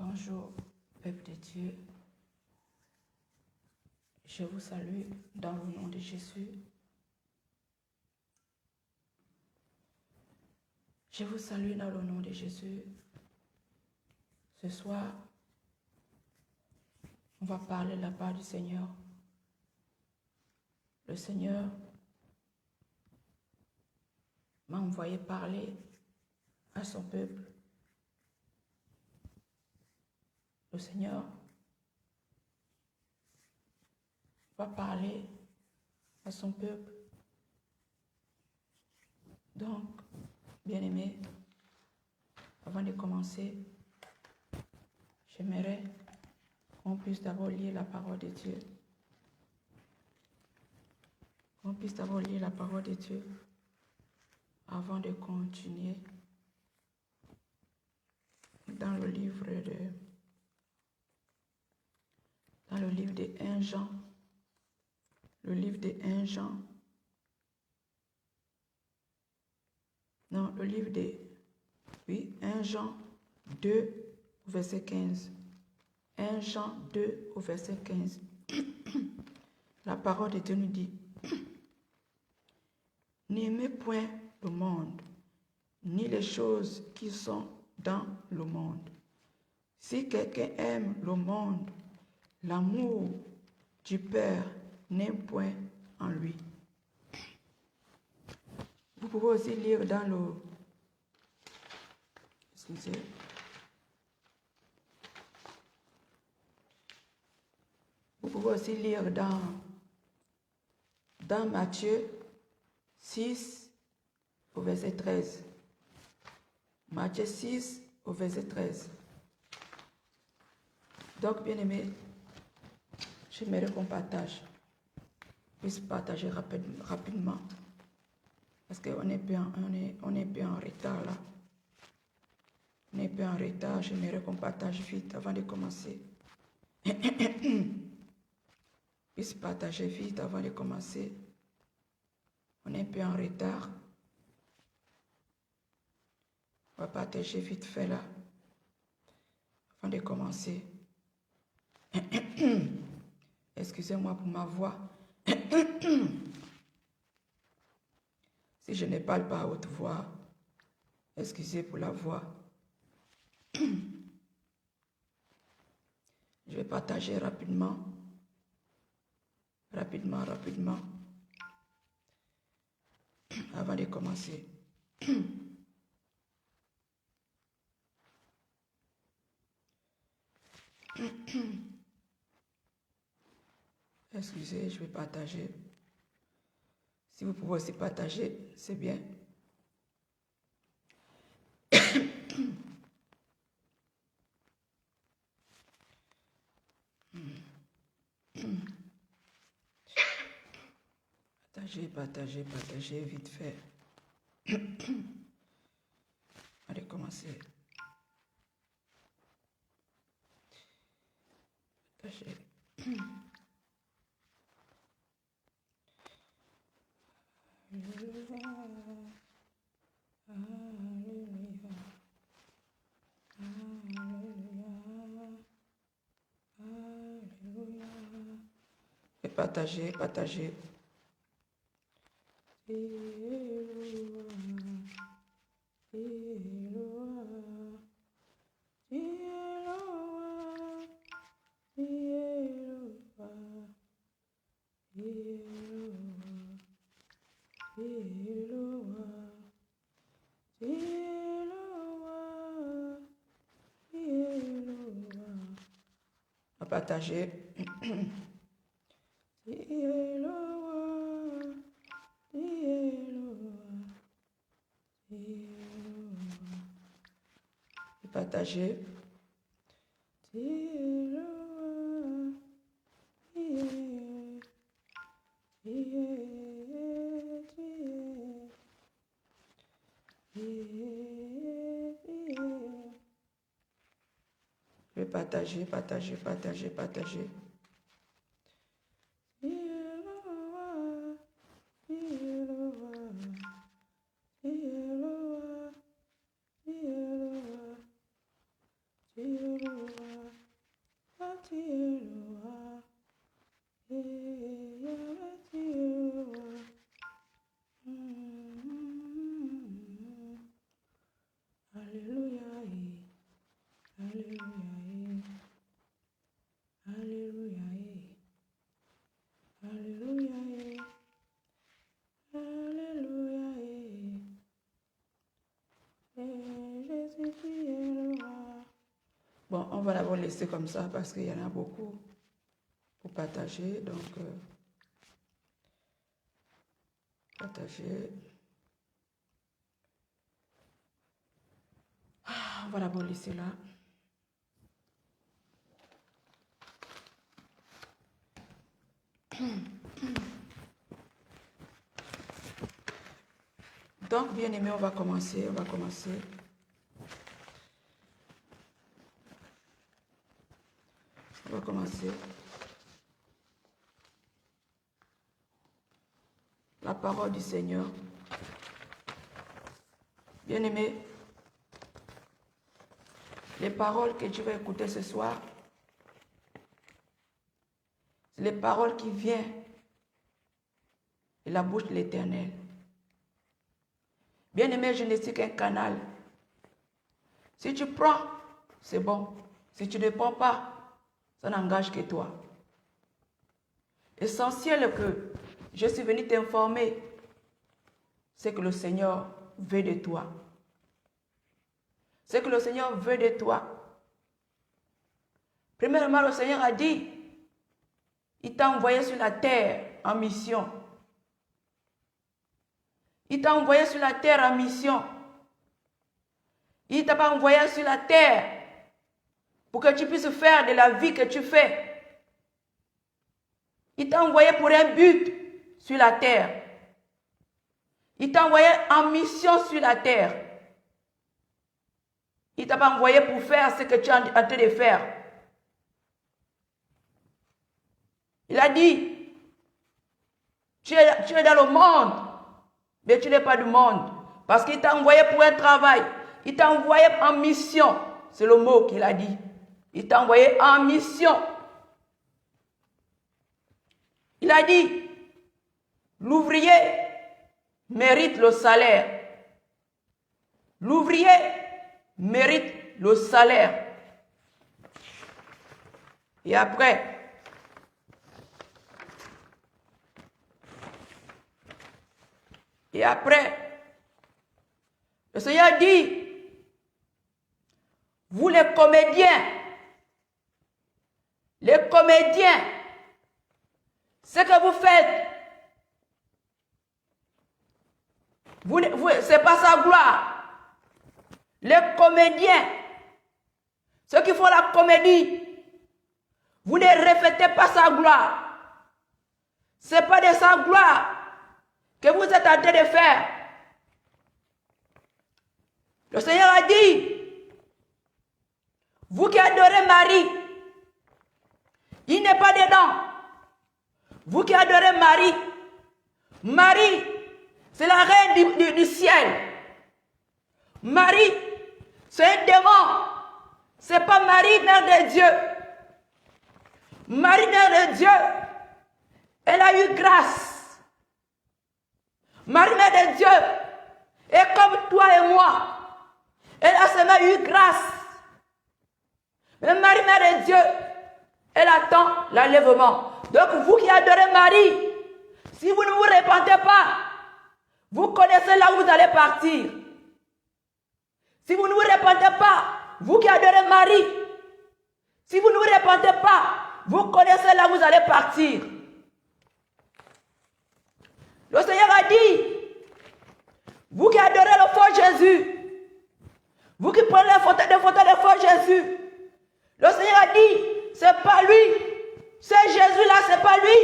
Bonjour, peuple de Dieu. Je vous salue dans le nom de Jésus. Je vous salue dans le nom de Jésus. Ce soir, on va parler de la part du Seigneur. Le Seigneur m'a envoyé parler à son peuple. Le Seigneur va parler à son peuple. Donc, bien-aimés, avant de commencer, j'aimerais qu'on puisse d'abord lire la parole de Dieu. Qu'on puisse d'abord lire la parole de Dieu avant de continuer dans le livre de 1 Jean. Le livre de 1 Jean. Non, le livre de 1 Jean 2 au verset 15. 1 Jean 2 au verset 15. La parole de Dieu nous dit: n'aimez point le monde, ni les choses qui sont dans le monde. Si quelqu'un aime le monde, l'amour du Père n'est point en lui. Vous pouvez aussi lire dans le... Excusez. Vous pouvez aussi lire dans Matthieu 6 au verset 13. Matthieu 6 au verset 13. Donc, bien-aimés, j'aimerais qu'on puisse partager rapidement. Parce qu'on est un peu en retard là. On est un peu en retard, j'aimerais qu'on partage vite avant de commencer. Puisse partager vite avant de commencer. On est un peu en retard. On va partager vite fait là, avant de commencer. Excusez-moi pour ma voix. Si je ne parle pas à haute voix, excusez pour la voix. Je vais partager rapidement, avant de commencer. Excusez, je vais partager. Si vous pouvez aussi partager, c'est bien. Partagez, vite fait. Allez, commencer. Partagez. Alléluia. Alléluia. Alléluia. Alléluia. Et partagez. Partager. Partager. Je vais partager. Alléluia. Alléluia. Alléluia. Jésus qui est le roi. Bon, on va d'abord laisser comme ça parce qu'il y en a beaucoup pour partager. Donc, partager. On va d'abord laisser là. Donc, bien aimé, on va commencer. La parole du Seigneur. Bien aimé, les paroles que tu vas écouter ce soir, c'est les paroles qui viennent de la bouche de l'Éternel. Bien aimé, je ne suis qu'un canal. Si tu prends, c'est bon. Si tu ne prends pas, ça n'engage que toi. Essentiel que je suis venu t'informer, c'est que le Seigneur veut de toi. C'est que le Seigneur veut de toi. Premièrement, le Seigneur a dit, il t'a envoyé sur la terre en mission. Il t'a envoyé sur la terre en mission. Il ne t'a pas envoyé sur la terre pour que tu puisses faire de la vie que tu fais. Il t'a envoyé pour un but sur la terre. Il t'a envoyé en mission sur la terre. Il ne t'a pas envoyé pour faire ce que tu es en train de faire. Il a dit, tu es dans le monde, mais tu n'es pas du monde. Parce qu'il t'a envoyé pour un travail. Il t'a envoyé en mission. C'est le mot qu'il a dit. Il t'a envoyé en mission. Il a dit, l'ouvrier mérite le salaire. L'ouvrier mérite le salaire. Et après, le Seigneur dit, vous les comédiens, ce que vous faites, ce n'est pas sa gloire. Les comédiens, ceux qui font la comédie, vous ne reflétez pas sa gloire. Ce n'est pas de sa gloire que vous êtes en train de faire. Le Seigneur a dit, vous qui adorez Marie, il n'est pas dedans. Vous qui adorez Marie, Marie, c'est la reine du ciel. Marie, c'est un démon. Ce n'est pas Marie, mère de Dieu. Marie, mère de Dieu, elle a eu grâce. Marie, mère de Dieu, est comme toi et moi. Elle a seulement eu grâce. Mais Marie, mère de Dieu, elle attend l'enlèvement. Donc vous qui adorez Marie, si vous ne vous repentez pas, vous connaissez là où vous allez partir. Si vous ne vous repentez pas, vous qui adorez Marie, si vous ne vous repentez pas, vous connaissez là où vous allez partir. Le Seigneur a dit, vous qui adorez le faux Jésus, vous qui prenez des photos de faux Jésus, le Seigneur a dit, c'est pas lui. Ce Jésus-là, c'est pas lui.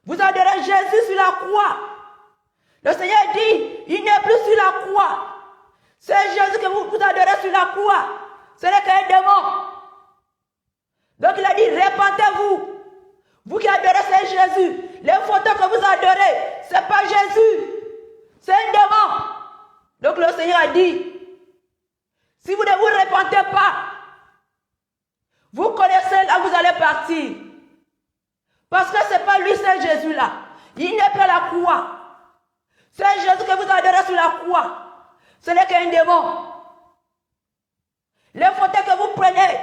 Vous adorez Jésus sur la croix. Le Seigneur dit, il n'est plus sur la croix. Ce Jésus que vous adorez sur la croix, ce n'est qu'un démon. Donc il a dit, repentez-vous. Vous qui adorez ce Jésus, les photos que vous adorez, ce n'est pas Jésus. C'est un démon. Donc le Seigneur a dit, si vous ne vous repentez pas, vous connaissez là où vous allez partir. Parce que ce n'est pas lui, c'est Jésus-là. Il n'est pas la croix. C'est Jésus que vous adorez sur la croix. Ce n'est qu'un démon. Les photos que vous prenez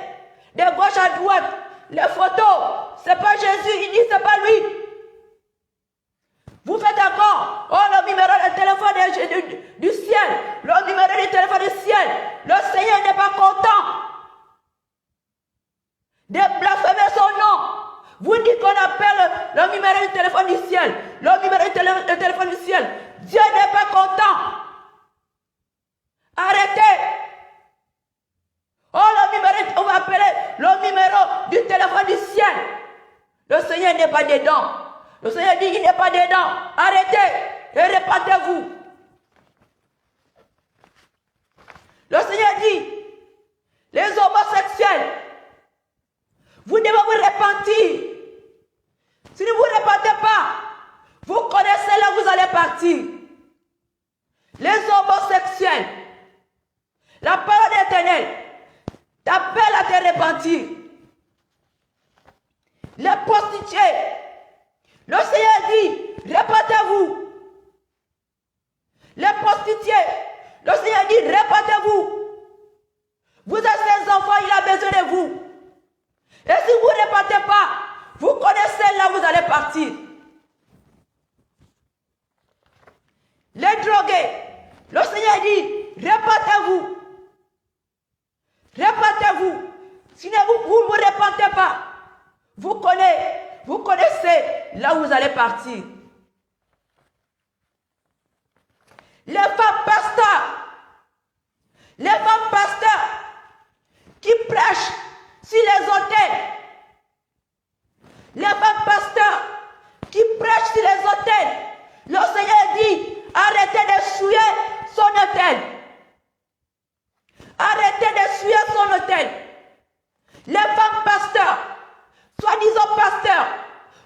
de gauche à droite, les photos, c'est pas Jésus, il dit c'est pas lui. Vous faites encore, oh le numéro de téléphone du ciel, le numéro de téléphone du ciel. Le Seigneur n'est pas content de blasphémer son nom. Vous dites qu'on appelle le numéro de téléphone du ciel, le numéro de téléphone du ciel. Dieu n'est pas content. Arrêtez. Oh, le numéro, on va appeler le numéro du téléphone du ciel. Le Seigneur n'est pas dedans. Le Seigneur dit qu'il n'est pas dedans. Arrêtez et répandez-vous. Le Seigneur dit, les homosexuels, vous devez vous repentir. Si ne vous repentez pas, vous connaissez là où vous allez partir. Les homosexuels, la parole de l'Éternel t'appelle à te repentir. Les prostituées, le Seigneur dit, répentez-vous. Les prostituées, le Seigneur dit, répentez-vous. Vous êtes ses enfants, il a besoin de vous. Et si vous ne répentez pas, vous connaissez là où vous allez partir. Les drogués, le Seigneur dit, répentez-vous. Répentez-vous. Sinon vous ne vous répentez pas. Vous connaissez là où vous allez partir. Les femmes pasteurs qui prêchent sur les autels. Les femmes pasteurs qui prêchent sur les autels. Le Seigneur dit, arrêtez de souiller son autel. Arrêtez de souiller son autel. Les femmes pasteurs, soi-disant pasteurs,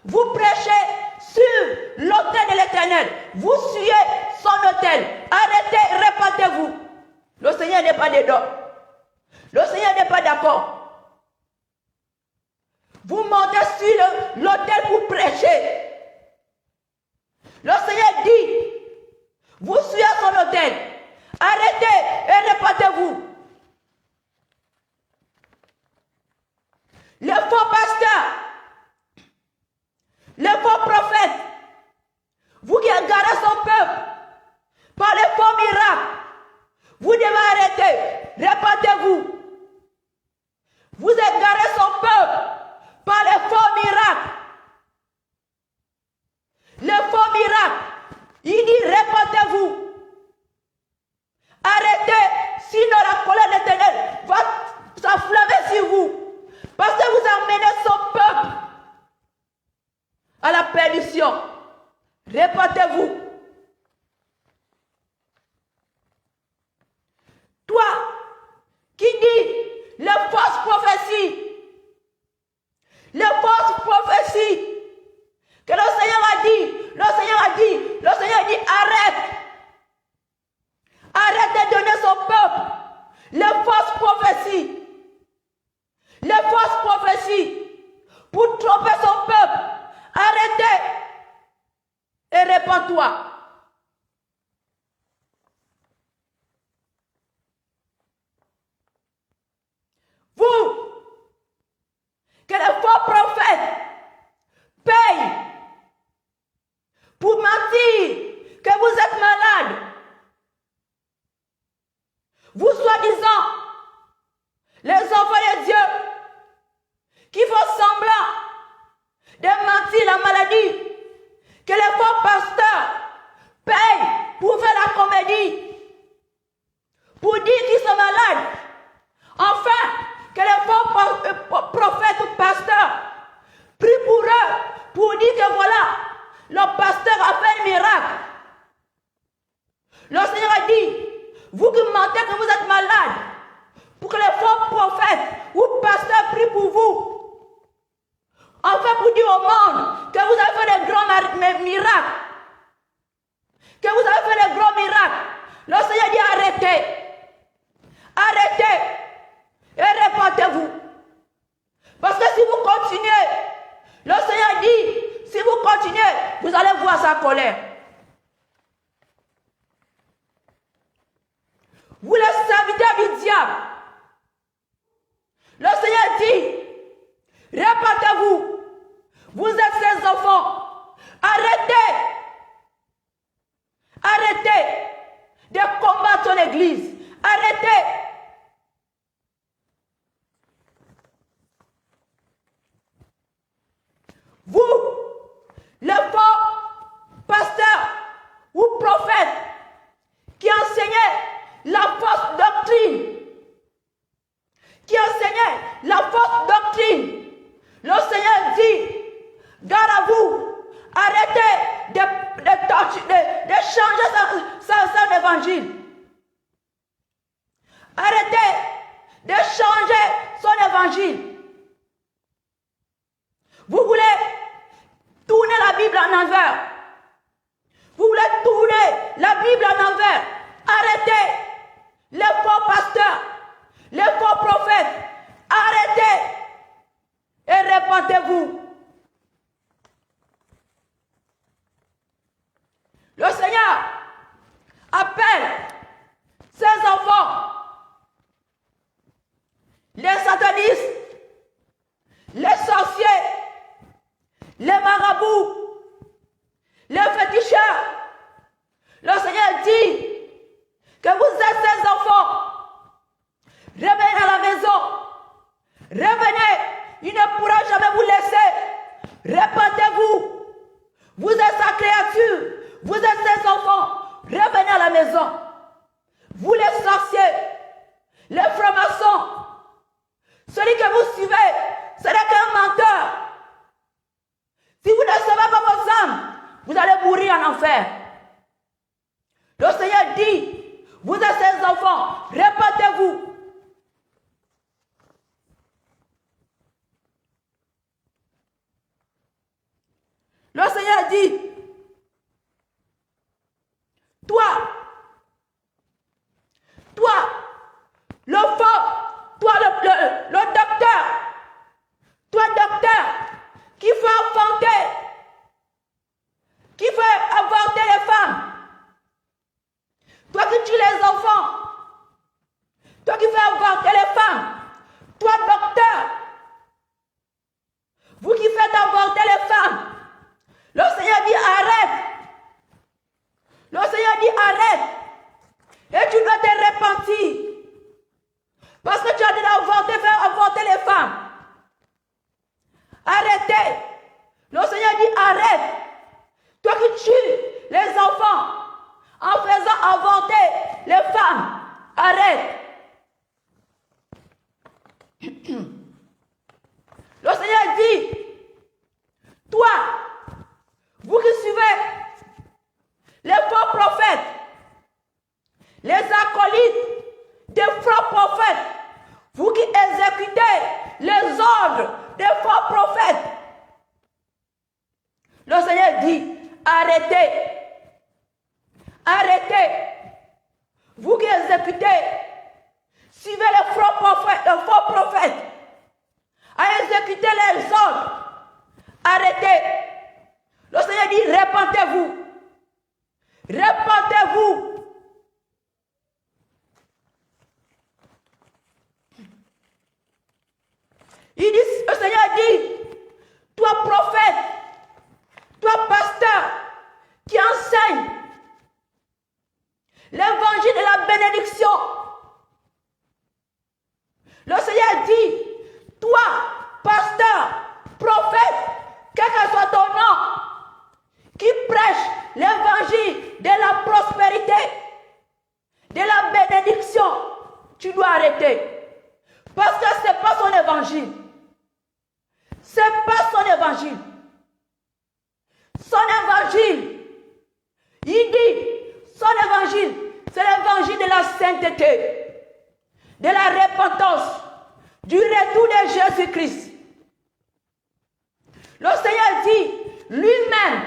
vous prêchez sur l'autel de l'Éternel. Vous souillez son autel. Arrêtez, répentez-vous. Le Seigneur n'est pas dedans. Le Seigneur n'est pas d'accord. Vous montez sur l'autel pour prêcher. Le Seigneur dit, vous suivez son autel. Arrêtez et répentez-vous. Les faux pasteurs, les faux prophètes, vous qui égarez son peuple par les faux miracles, vous devez arrêter. Répentez-vous. Vous égarez son peuple par les faux miracles. Les faux miracles. Il dit répentez-vous. Arrêtez, sinon la colère de l'Éternel va s'enflammer sur vous. Parce que vous amenez son peuple à la perdition. Répentez-vous. Toi qui dis les fausses prophéties, que le Seigneur a dit, arrête. Arrête de donner son peuple les fausses prophéties pour tromper son peuple. Arrêtez et répands-toi. Vous, que les faux prophètes payent pour mentir que vous êtes malade. Vous soi-disant, les enfants de Dieu, qui font semblant de mentir la maladie, que les faux pasteurs payent pour faire la comédie, pour dire qu'ils sont malades. Enfin, que les faux prophètes ou pasteurs prient pour eux, pour dire que voilà, le pasteur a fait un miracle. Le Seigneur a dit, vous qui mentez que vous êtes malade, pour que les faux prophètes ou pasteurs prient pour vous. Enfin, pour dire au monde que vous avez fait des grands miracles. Que vous avez fait des grands miracles. Le Seigneur dit arrêtez. Arrêtez. Et répentez-vous. Parce que si vous continuez, le Seigneur dit, si vous continuez, vous allez voir sa colère. Vous les serviteurs du diable, son église. Arrêtez. Vous, le faux pasteur ou prophète qui enseignait la fausse doctrine, le Seigneur dit, garde à vous, arrêtez de changer son évangile. Arrêtez de changer son évangile. Vous voulez tourner la Bible en envers. Vous voulez tourner la Bible en envers. Arrêtez les faux pasteurs, les faux prophètes. Arrêtez et répandez-vous. Le Seigneur appelle ses enfants, les satanistes, les sorciers, les marabouts, les féticheurs. Le Seigneur dit que vous êtes ses enfants. Revenez à la maison. Revenez. Il ne pourra jamais vous laisser. Répandez-vous. Vous êtes sa créature. Vous êtes ses enfants. Revenez à la maison. Vous les sorciers, les francs-maçons, celui que vous suivez, ce n'est qu'un menteur. Si vous ne sauvez pas vos âmes, vous allez mourir en enfer. Le Seigneur dit, vous êtes ses enfants, répandez-vous. Le Seigneur dit, toi, le faux, toi le docteur, qui fait avorter les femmes, toi qui tues les enfants, toi qui fais avorter les femmes, toi docteur, vous qui faites avorter les femmes, le Seigneur dit arrête. Le Seigneur dit arrête. Et tu dois te repentir. Parce que tu as déjà fait avorter les femmes. Arrêtez. Le Seigneur dit arrête. Toi qui tues les enfants en faisant avorter les femmes. Arrête. Le Seigneur dit, toi, vous qui suivez les faux prophètes, les acolytes des faux prophètes, vous qui exécutez les ordres des faux prophètes, le Seigneur dit, arrêtez. Arrêtez. Vous qui exécutez, suivez les faux prophètes, à exécuter les ordres. Arrêtez. Le Seigneur dit, répandez-vous. Répandez-vous. Le Seigneur dit, toi prophète, toi pasteur, qui enseigne l'évangile de la bénédiction. Le Seigneur dit, toi pasteur, prophète, quel que soit ton nom, qui prêche l'évangile de la prospérité, de la bénédiction, tu dois arrêter. Parce que ce n'est pas son évangile. Ce n'est pas son évangile. Son évangile, il dit, son évangile, c'est l'évangile de la sainteté, de la repentance, du retour de Jésus-Christ. Le Seigneur dit, lui-même,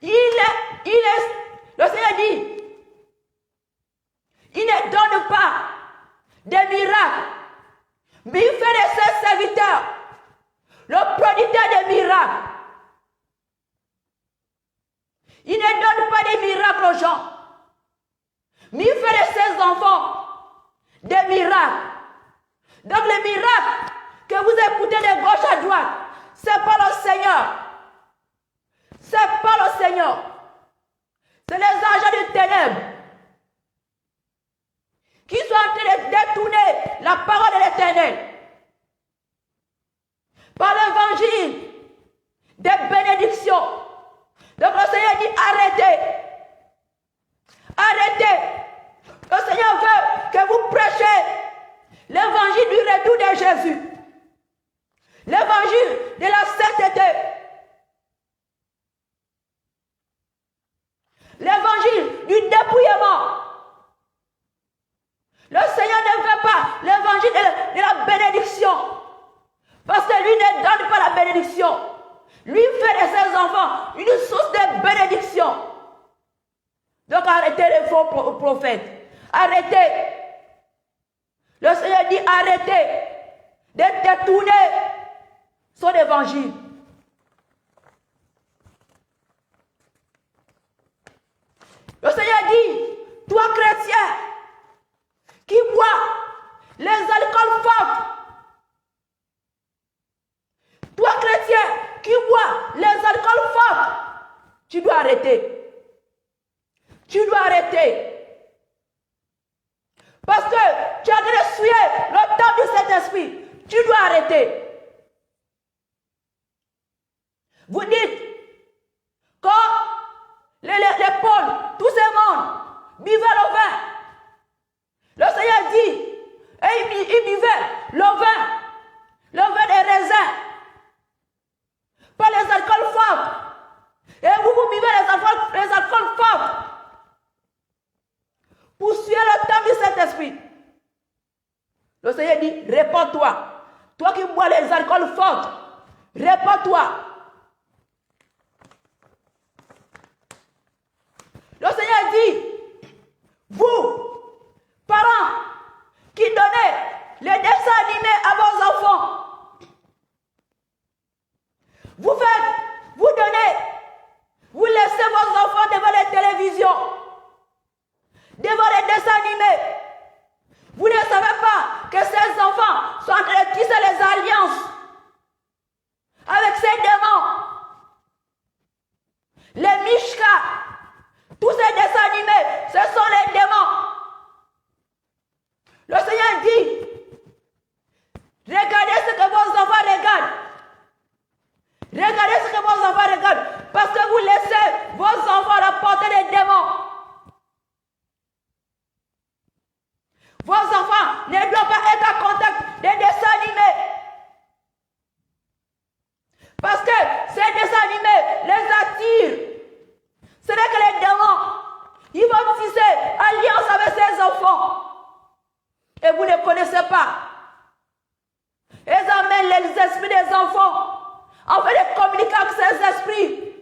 le Seigneur dit, il ne donne pas des miracles, mais il fait de ses serviteurs le producteur des miracles. Il ne donne pas des miracles aux gens, mais il fait de ses enfants des miracles. Donc les miracles que vous écoutez de gauche à droite, ce n'est pas le Seigneur. Ce n'est pas le Seigneur. C'est les agents du ténèbre. la parole de l'Éternel, par l'évangile, des bénédictions. Donc le Seigneur dit arrêtez. Arrêtez. Le Seigneur veut que vous prêchiez l'évangile du retour de Jésus. L'évangile de la sainteté. L'évangile du dépouillement. Le Seigneur ne veut pas l'évangile de la bénédiction. Parce que lui ne donne pas la bénédiction. Lui fait de ses enfants une source de bénédiction. Donc arrêtez les faux prophètes. Arrêtez. Le Seigneur dit arrêtez de détourner son évangile. Le Seigneur dit, toi chrétien, qui bois les alcools forts, toi chrétien, qui bois les alcools forts, tu dois arrêter. Tu dois arrêter. Parce que tu as de souiller le temps du Saint-Esprit. Tu dois arrêter. Vous dites, quand les Paul, tous ces mondes, buvaient le vin. Le Seigneur dit, et ils buvaient le vin des raisins, pas les alcools forts. Et vous buvez les alcools forts pour suivre le temps du Saint-Esprit. Le Seigneur dit, répands-toi. Toi qui bois les alcools forts, répands-toi. Le Seigneur dit, vous, parents, qui donnez les dessins animés à vos enfants, vous laissez vos enfants devant les télévisions, devant les dessins animés. Vous ne savez pas que ces enfants sont en train de tisser les alliances avec ces démons. Les Mishka, tous ces dessins animés, ce sont les démons. Le Seigneur dit, regardez ce que vos enfants regardent. Regardez ce que vos enfants regardent. Parce que vous laissez vos enfants à la portée des démons. Vos enfants ne doivent pas être en contact des dessins animés. Parce que ces dessins animés les attirent. Ce n'est que les démons. Ils vont tisser alliance avec ces enfants. Et vous ne connaissez pas. Ils amènent les esprits des enfants en fait de communiquer avec ces esprits.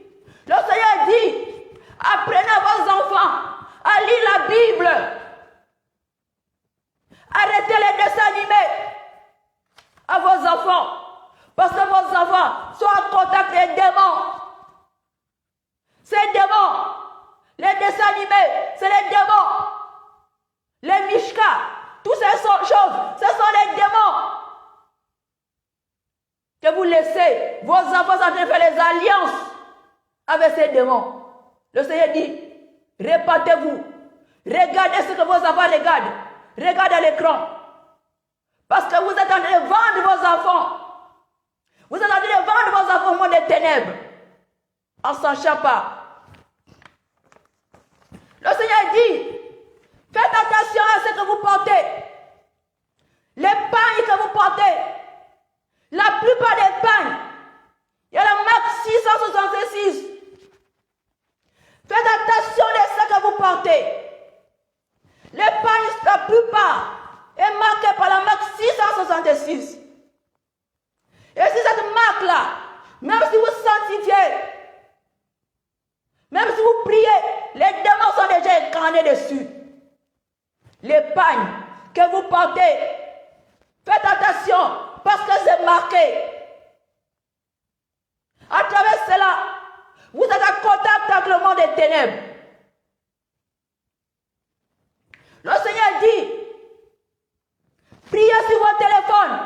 Le Seigneur dit, apprenez à vos enfants à lire la Bible. Arrêtez les dessins animés à vos enfants. Parce que vos enfants sont en contact des démons. Ces démons, les dessins animés, c'est les démons. Les Mishka, toutes ces choses, ce sont les démons. Que vous laissez vos enfants en train de faire les alliances avec ces démons. Le Seigneur dit, répandez-vous. Regardez ce que vos enfants regardent. Regardez à l'écran. Parce que vous êtes en train de vendre vos enfants. Vous êtes en train de vendre vos enfants au monde des ténèbres. En s'en pas. Le Seigneur dit, faites attention à ce que vous portez. Les pagnes que vous portez. La plupart des pagnes, il y a la marque 666. Faites attention à ce que vous portez. Les pagnes, la plupart, est marquée par la marque 666. Et si cette marque-là, même si vous sanctifiez, même si vous priez, les démons sont déjà incarnés dessus. Les pagnes que vous portez, faites attention. Parce que c'est marqué. À travers cela, vous êtes en contact avec le monde des ténèbres. Le Seigneur dit, priez sur vos téléphones.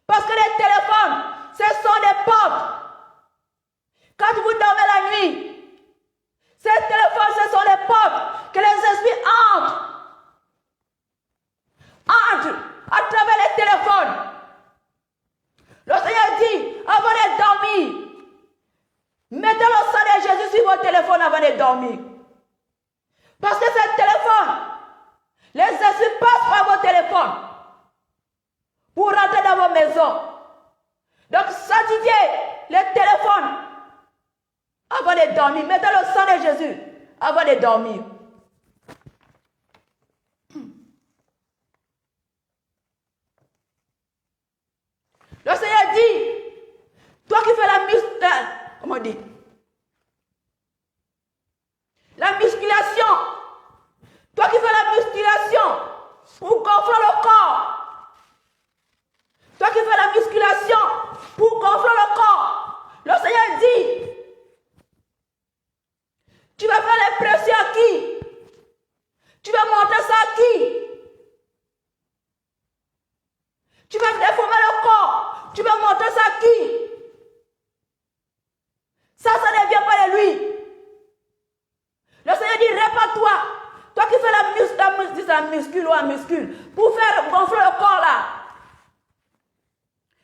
Parce que les téléphones, ce sont des portes. Quand vous dormez la nuit, ces téléphones, ce sont les portes que les esprits entrent de dormir. Parce que c'est le téléphone. Les esprits passent par vos téléphones pour rentrer dans vos maisons. Donc, sanctifiez les téléphones avant de dormir. Mettez le sang de Jésus avant de dormir. Le Seigneur dit, toi qui fais la musculation, toi qui fais la musculation pour gonfler le corps, toi qui fais la musculation pour gonfler le corps, le Seigneur dit, tu vas faire l'impression à qui? Tu vas montrer ça à qui? Tu vas déformer le corps. Tu vas montrer ça à qui? Ça ne vient pas de lui. Le Seigneur dit, répare-toi. Toi qui fais la muscule, pour faire gonfler le corps là.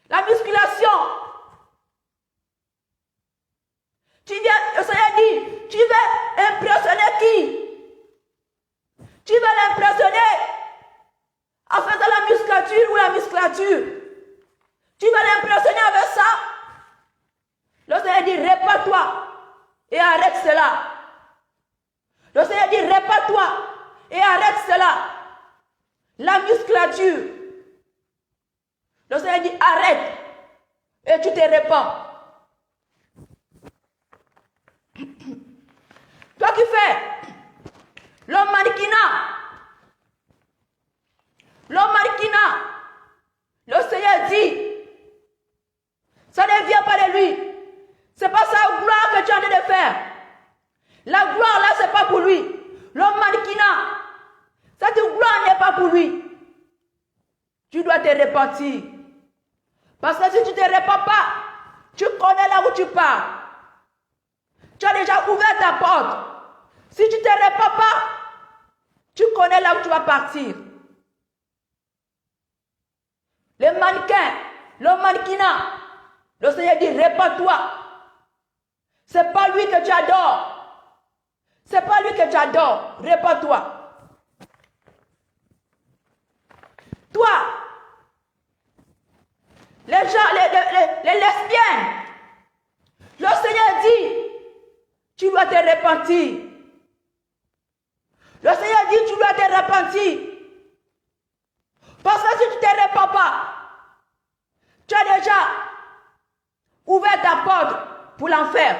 La musculation. Le Seigneur dit, tu vas impressionner qui? Tu vas l'impressionner en faisant la musculature ou la musculature. Tu vas l'impressionner avec ça. Le Seigneur dit, répare-toi et arrête cela. Le Seigneur dit, répare-toi et arrête cela. La musculature. Le Seigneur dit, arrête et tu te répands. Toi qui fais l'homme mannequinat, le Seigneur dit, ça ne vient pas de lui. C'est pas sa gloire que tu es en train de faire. La gloire là, c'est pas pour lui. L'homme mannequinat, cette gloire n'est pas pour lui. Tu dois te repentir. Parce que si tu ne te repens pas, tu connais là où tu pars. Tu as déjà ouvert ta porte. Si tu ne te repens pas, tu connais là où tu vas partir. Les mannequins, le mannequinat, le Seigneur dit, répands-toi. C'est pas lui que tu adores. C'est pas lui que tu adores. Répands-toi. Toi, les gens, les lesbiennes, le Seigneur dit, tu dois te repentir. Le Seigneur dit, tu dois te repentir. Parce que si tu ne te repens pas, tu as déjà ouvert ta porte pour l'enfer.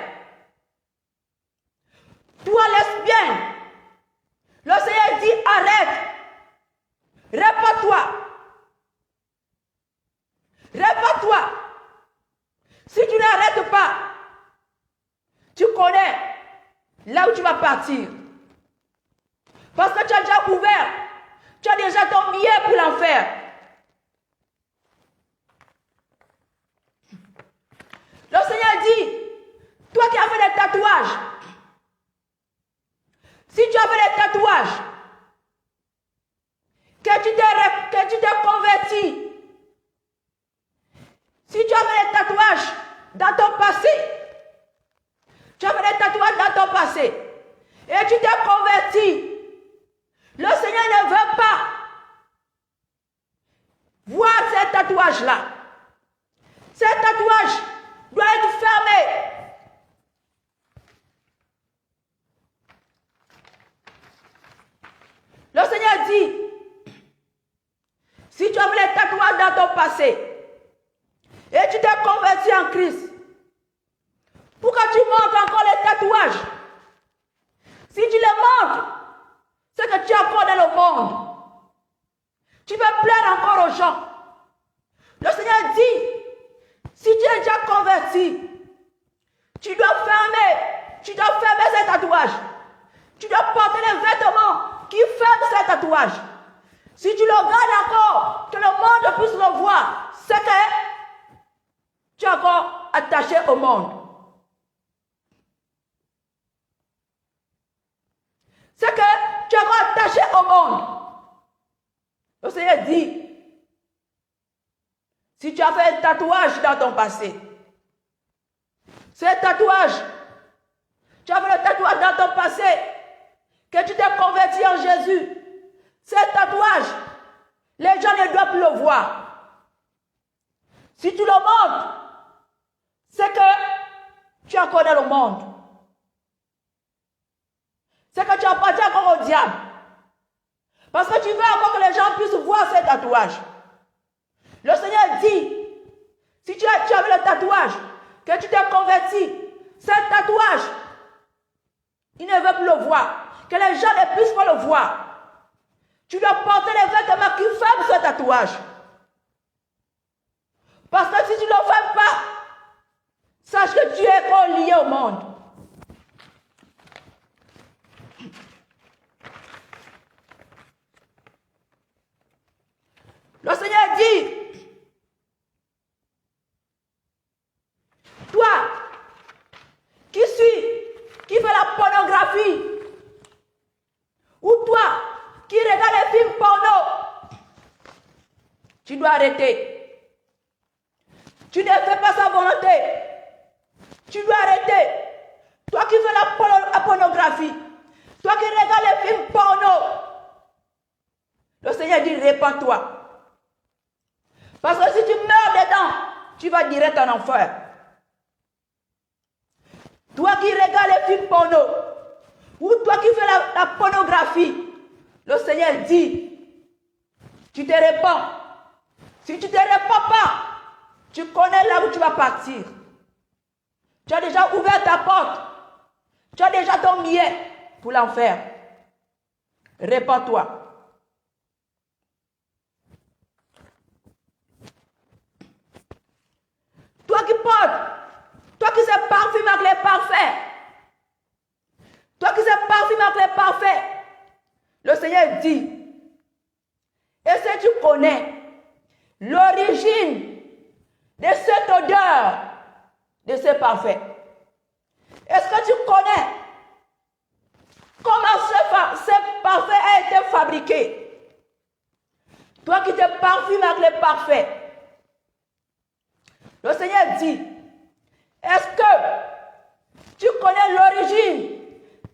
Toi, lesbienne, le Seigneur dit, arrête. Répands-toi. Répands-toi. Si tu n'arrêtes pas, tu connais là où tu vas partir. Parce que tu as déjà ouvert. Tu as déjà ton billet pour l'enfer. Le Seigneur dit, toi qui as fait des tatouages, si tu as fait des tatouages, que tu t'es converti, si tu as fait des tatouages dans ton passé, tu as fait des tatouages dans ton passé, et tu t'es converti, le Seigneur ne veut pas voir ces tatouages-là. Ces tatouages doivent être fermés. Le Seigneur dit, si tu as fait des tatouages dans ton passé, et tu t'es converti en Christ, pourquoi tu montres encore les tatouages? Si tu les montres, c'est que tu es encore dans le monde. Tu vas plaire encore aux gens. Le Seigneur dit, si tu es déjà converti, tu dois fermer ces tatouages. Tu dois porter les vêtements qui ferment ces tatouages. Si tu le gardes encore, que le monde puisse le voir, c'est que tu es encore attaché au monde. C'est que tu es encore attaché au monde. Le Seigneur dit, si tu as fait un tatouage dans ton passé, ce tatouage, Tu avais le tatouage dans ton passé, que tu t'es converti en Jésus. Ce tatouage, les gens ne doivent plus le voir. Si tu le montres, c'est que tu en connais le monde. C'est que tu appartiens encore au diable. Parce que tu veux encore que les gens puissent voir ces tatouages. Le Seigneur dit, si tu avais le tatouage, que tu t'es converti, ce tatouage, il ne veut plus le voir. Que les gens ne puissent pas le voir. Tu dois porter les vêtements qui ferment ce tatouage. Parce que si tu ne le fais pas, sache que tu es encore lié au monde. Le Seigneur dit, toi qui fait la pornographie, ou toi qui regarde les films porno, tu dois arrêter. Tu ne fais pas sa volonté. Tu dois arrêter. Toi qui fais la pornographie, toi qui regardes les films porno, le Seigneur dit, répands-toi. Parce que si tu meurs dedans, tu vas direct en enfer. Toi qui regardes les films porno, ou toi qui fais la pornographie, le Seigneur dit, tu te répands. Si tu ne te répands pas, tu connais là où tu vas partir. Tu as déjà ouvert ta porte. Tu as déjà ton billet pour l'enfer. Répands-toi. Toi qui portes, toi qui sais parfumer avec les parfaits, toi qui sais parfumer avec les parfaits, le Seigneur dit, et si tu connais l'origine de cette odeur, de ce parfait, est-ce que tu connais comment ce parfait a été fabriqué? Toi qui te parfumes avec les parfaits, le Seigneur dit, est-ce que tu connais l'origine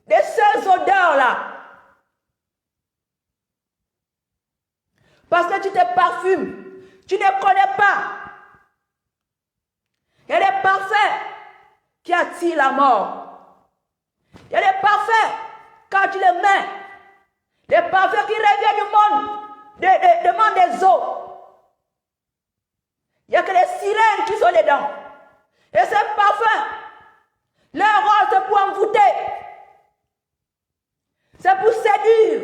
de ces odeurs-là? Parce que tu te parfumes, tu ne connais pas. Il y a des parfaits qui attirent la mort. Il y a des parfaits, quand tu les mets, des parfaits qui reviennent du monde des eaux. Il n'y a que les sirènes qui sont dedans. Et ces parfums, leur rôle c'est pour envoûter. C'est pour séduire.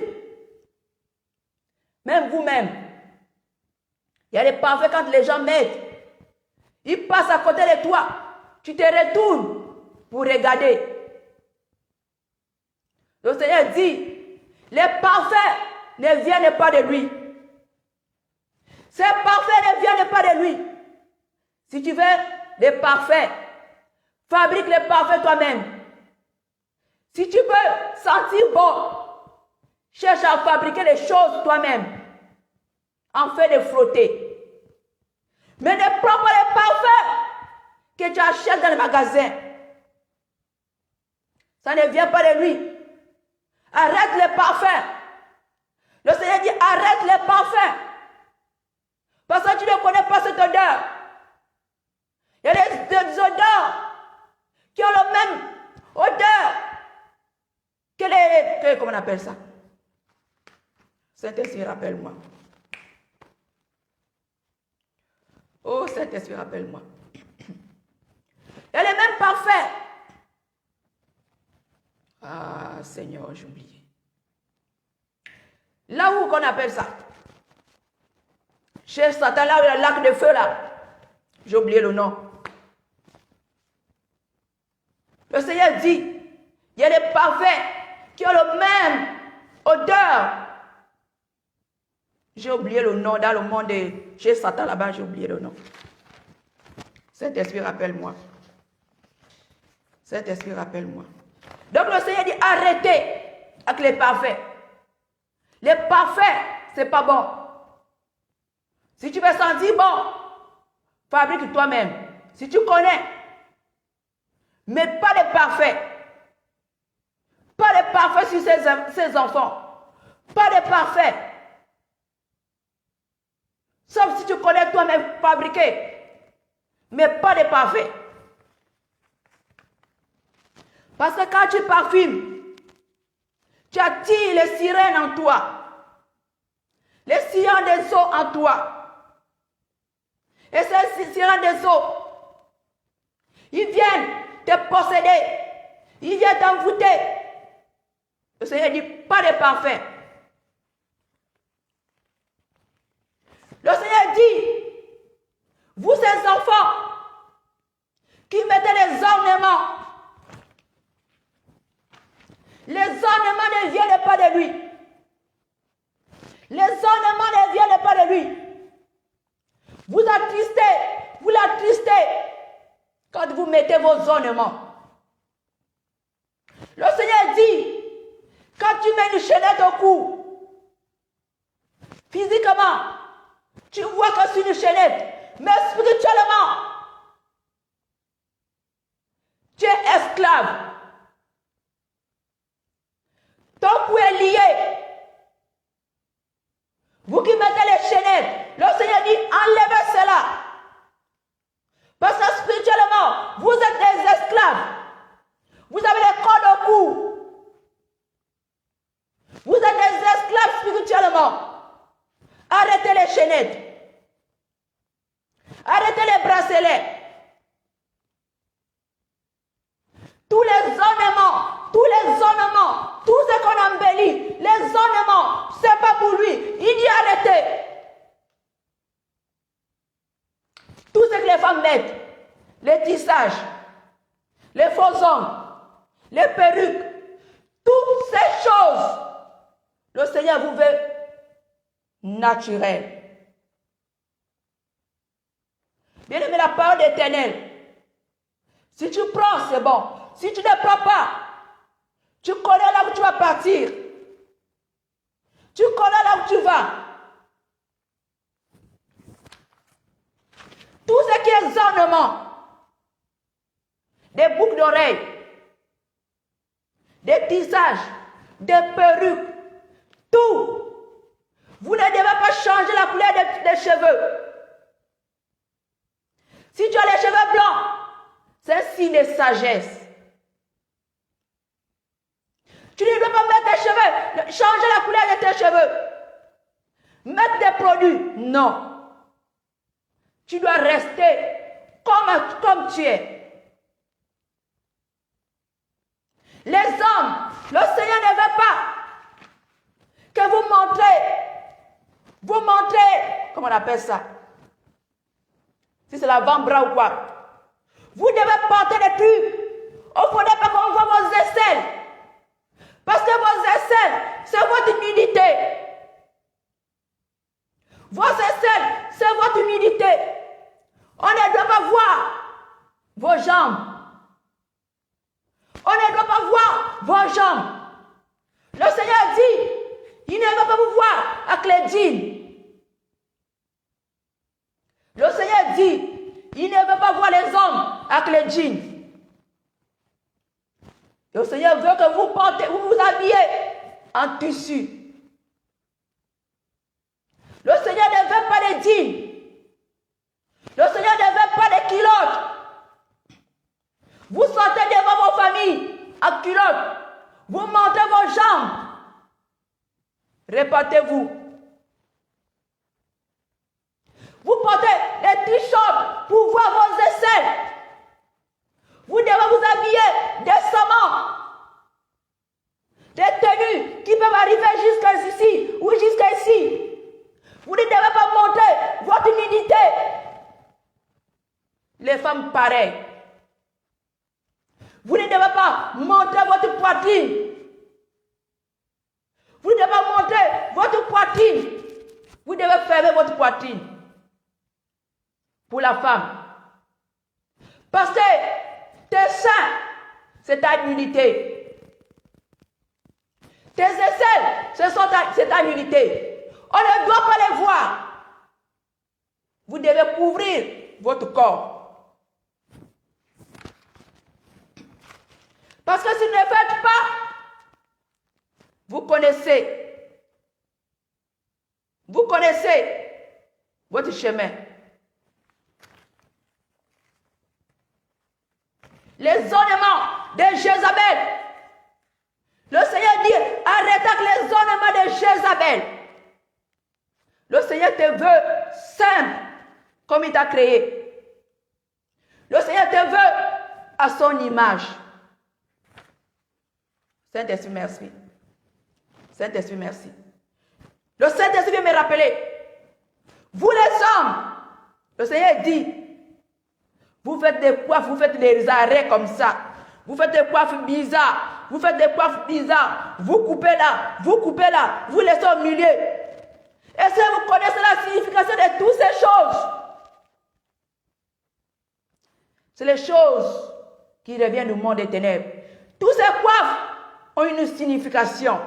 Même vous-même. Il y a des parfums quand les gens mettent. Ils passent à côté de toi. Tu te retournes pour regarder. Le Seigneur dit, les parfaits ne viennent pas de lui. Ces parfaits ne viennent pas de lui. Si tu veux des parfaits, fabrique les parfaits toi-même. Si tu veux sentir bon, cherche à fabriquer les choses toi-même. En fait de frotter. Mais ne prends pas les parfaits que tu achètes dans le magasin. Ça ne vient pas de lui. Arrête les parfums. Le Seigneur dit arrête les parfums. Parce que tu ne connais pas cette odeur. Il y a des odeurs qui ont la même odeur que les... Comment on appelle ça? Saint-Esprit, rappelle-moi. Oh, Saint-Esprit, rappelle-moi. Il y a les mêmes parfaits. Ah, Seigneur, j'ai oublié. Là où qu'on appelle ça? Chez Satan, là où il y a le lac de feu, là. J'ai oublié le nom. Le Seigneur dit, il y a des parfaits qui ont le même odeur. J'ai oublié le nom dans le monde de chez Satan là-bas, j'ai oublié le nom. Saint-Esprit, rappelle-moi. Saint-Esprit, rappelle-moi. Donc le Seigneur dit, arrêtez avec les parfaits. Les parfaits, c'est pas bon. Si tu veux sentir bon, fabrique toi-même. Si tu connais, mais pas de parfait. Pas de parfait sur ses enfants. Pas de parfait. Sauf si tu connais toi-même fabriquer. Mais pas de parfait. Parce que quand tu parfumes, tu attires les sirènes en toi. Les sirènes des eaux en toi. Et ces sirènes des eaux, ils viennent te posséder. Ils viennent t'envoûter. Le Seigneur dit, pas de parfait. Le Seigneur dit, vous ces enfants qui mettez les ornements ne viennent pas de lui. Les ornements ne viennent pas de lui. Vous l'attristez quand vous mettez vos ornements. Le Seigneur dit, quand tu mets une chaînette au cou, physiquement, tu vois que c'est une chaînette, mais spirituellement, tu es esclave. Ton cou est lié. Vous qui mettez les chaînettes, le Seigneur dit, enlevez cela. Parce que spirituellement, vous êtes des esclaves. Vous avez les cordes au cou. Vous êtes des esclaves spirituellement. Arrêtez les chaînettes. Arrêtez les bracelets. Tous les ornements, tout ce qu'on embellit, les ornements, c'est pas pour lui. Il dit arrêtez. Tout ce que les femmes mettent, les tissages, les faux ongles, les perruques, toutes ces choses, le Seigneur vous veut naturel. Bien aimé, la parole d'Éternel, si tu prends, c'est bon. Si tu ne prends pas, tu connais là où tu vas partir. Tu connais là où tu vas. Tout ce qui est ornement, des boucles d'oreilles, des tissages, des perruques, tout. Vous ne devez pas changer la couleur des cheveux. Si tu as les cheveux blancs, c'est un signe de sagesse. Tu ne dois pas mettre tes cheveux, changer la couleur de tes cheveux. Mettre des produits, non. Tu dois rester comme tu es. Les hommes, le Seigneur ne veut pas que vous montrez, comment on appelle ça? Si c'est l'avant-bras ou quoi. Vous devez porter des trucs. Il ne faudrait pas qu'on voit vos aisselles. Parce que vos aisselles, c'est votre humilité. Vos aisselles, c'est votre humilité. On ne doit pas voir vos jambes. On ne doit pas voir vos jambes. Le Seigneur dit, il ne va pas vous voir avec les jeans. Le Seigneur dit, il ne veut pas voir les hommes avec les jeans. Le Seigneur veut que vous portez, vous habillez en tissu. Le Seigneur ne veut pas des jeans. Le Seigneur ne veut pas des culottes. Vous sortez devant vos familles en culottes. Vous montez vos jambes. Répétez-vous. Vous portez les t-shirts pour voir vos aisselles. Vous devez vous habiller décemment. Des tenues qui peuvent arriver jusqu'ici ou jusqu'ici. Vous ne devez pas montrer votre humilité. Les femmes pareilles. Vous ne devez pas montrer votre poitrine. Vous ne devez pas montrer votre poitrine. Vous devez fermer votre poitrine. Pour la femme. Parce que tes seins, c'est ta humilité. Tes aisselles, c'est ta humilité. On ne doit pas les voir. Vous devez couvrir votre corps. Parce que si vous ne le faites pas, Vous connaissez votre chemin. Les ornements de Jézabel. Le Seigneur dit, arrête avec les ornements de Jézabel. Le Seigneur te veut simple comme il t'a créé. Le Seigneur te veut à son image. Saint-Esprit, merci. Saint-Esprit, merci. Le Saint-Esprit vient me rappeler. Vous les hommes, le Seigneur dit, vous faites des coiffes, vous faites des arrêts comme ça. Vous faites des coiffes bizarres. Vous faites des coiffes bizarres. Vous coupez là, vous laissez au milieu. Est-ce que vous connaissez la signification de toutes ces choses? C'est les choses qui reviennent du monde des ténèbres. Toutes ces coiffes ont une signification.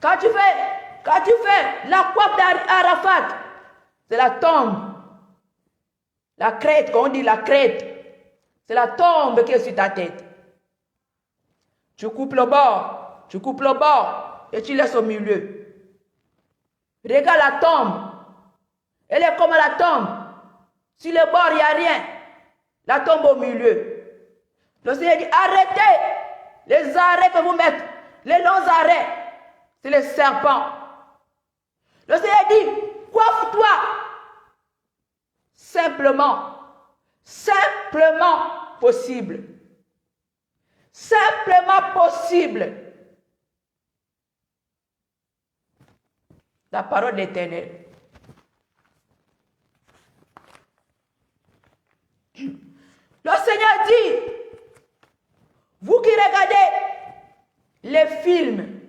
Quand tu fais la coiffe d'Arafat, c'est la tombe. La crête, quand on dit la crête, c'est la tombe qui est sur ta tête. Tu coupes le bord et tu laisses au milieu. Regarde la tombe. Elle est comme la tombe. Sur le bord, il n'y a rien. La tombe au milieu. Le Seigneur dit, arrêtez les arrêts que vous mettez. Les longs arrêts, c'est les serpents. Le Seigneur dit, coiffe-toi. Simplement possible. Simplement possible. La parole de l'Éternel. Le Seigneur dit, vous qui regardez les films,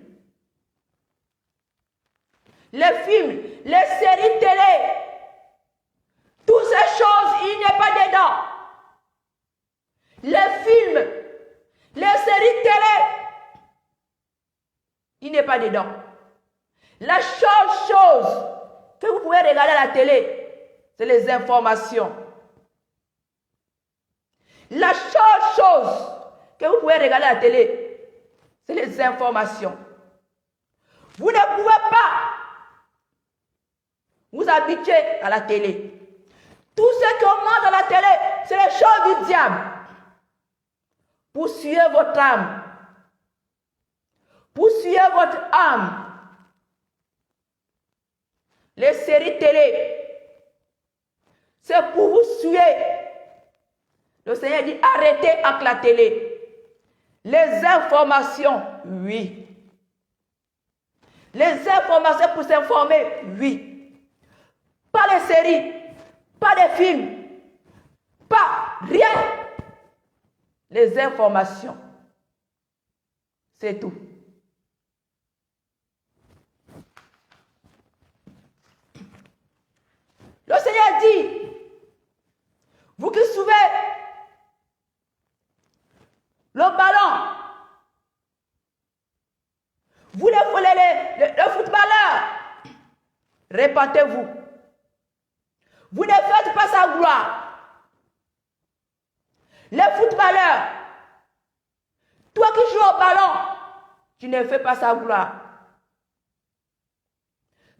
les séries télé, toutes ces choses, il n'est pas dedans. Les films, les séries télé, il n'est pas dedans. La seule chose que vous pouvez regarder à la télé, c'est les informations. La seule chose que vous pouvez regarder à la télé, c'est les informations. Vous ne pouvez pas vous habituer à la télé. Tout ce qu'on montre à la télé, c'est les choses du diable. Poursuivez votre âme. Poursuivez votre âme. Les séries télé, c'est pour vous suivre. Le Seigneur dit, arrêtez avec la télé. Les informations, oui. Les informations pour s'informer, oui. Pas les séries, pas les films, pas rien. Les informations, c'est tout. Le Seigneur dit, vous qui suivez le ballon, vous le footballeur, répentez-vous. Vous ne faites pas sa gloire. Les footballeurs, toi qui joues au ballon, tu ne fais pas sa gloire.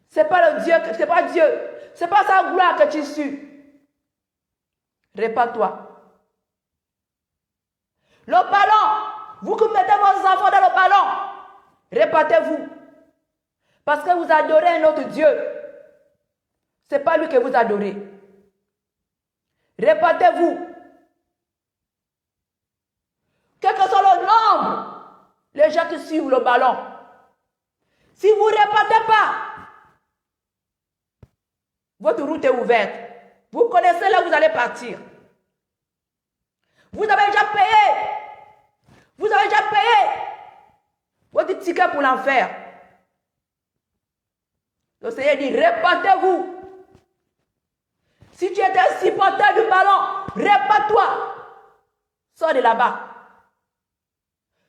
C'est pas Dieu, c'est pas Dieu. C'est pas sa gloire que tu suis. Répands-toi. Le ballon, vous qui mettez vos enfants dans le ballon, répandez-vous. Parce que vous adorez un autre Dieu. Ce n'est pas lui que vous adorez. Répandez-vous. Quel que soit le nombre, les gens qui suivent le ballon. Si vous ne répandez pas, votre route est ouverte. Vous connaissez là où vous allez partir. Vous avez déjà payé. Vous avez déjà payé votre ticket pour l'enfer. Le Seigneur dit, répandez-vous. Si tu es un supporter du ballon, répands-toi. Sors de là-bas.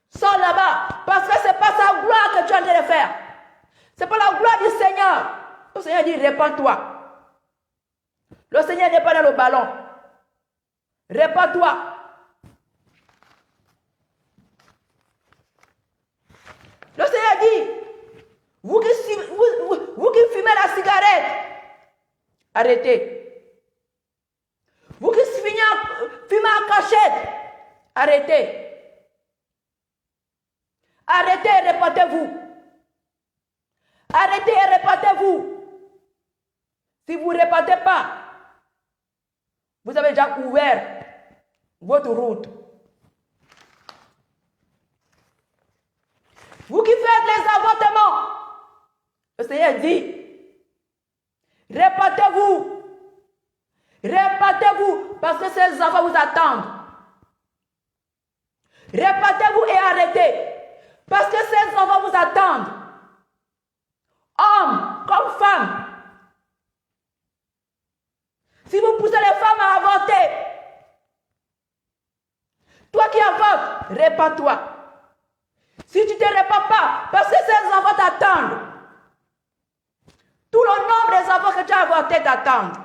Sors là-bas. Parce que ce n'est pas sa gloire que tu es en train de faire. Ce n'est pas la gloire du Seigneur. Le Seigneur dit, répands-toi. Le Seigneur n'est pas dans le ballon. Répands-toi. Le Seigneur dit, vous qui fumez la cigarette, arrêtez. Vous qui fumez en cachette, arrêtez. Arrêtez et répandez-vous. Arrêtez et répandez-vous. Si vous ne répandez pas, vous avez déjà ouvert votre route. Vous qui faites les avortements, le Seigneur dit, répandez-vous. Répandez-vous parce que ces enfants vous attendent. Répandez-vous et arrêtez parce que ces enfants vous attendent. Hommes comme femmes. Si vous poussez les femmes à avorter, toi qui avortes, répands-toi. Si tu ne te répands pas, parce que ces enfants t'attendent. Tout le nombre des enfants que tu as avortés t'attendent.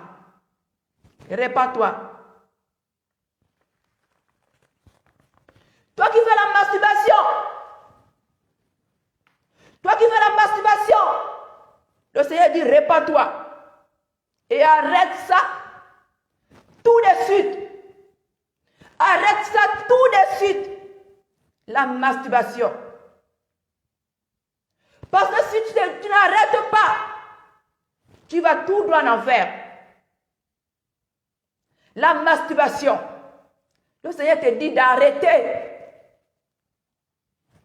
Répands-toi. Toi qui fais la masturbation. Toi qui fais la masturbation. Le Seigneur dit répands-toi. Et arrête ça tout de suite. Arrête ça tout de suite. La masturbation. Parce que si tu n'arrêtes pas, tu vas tout droit en enfer. La masturbation. Le Seigneur te dit d'arrêter.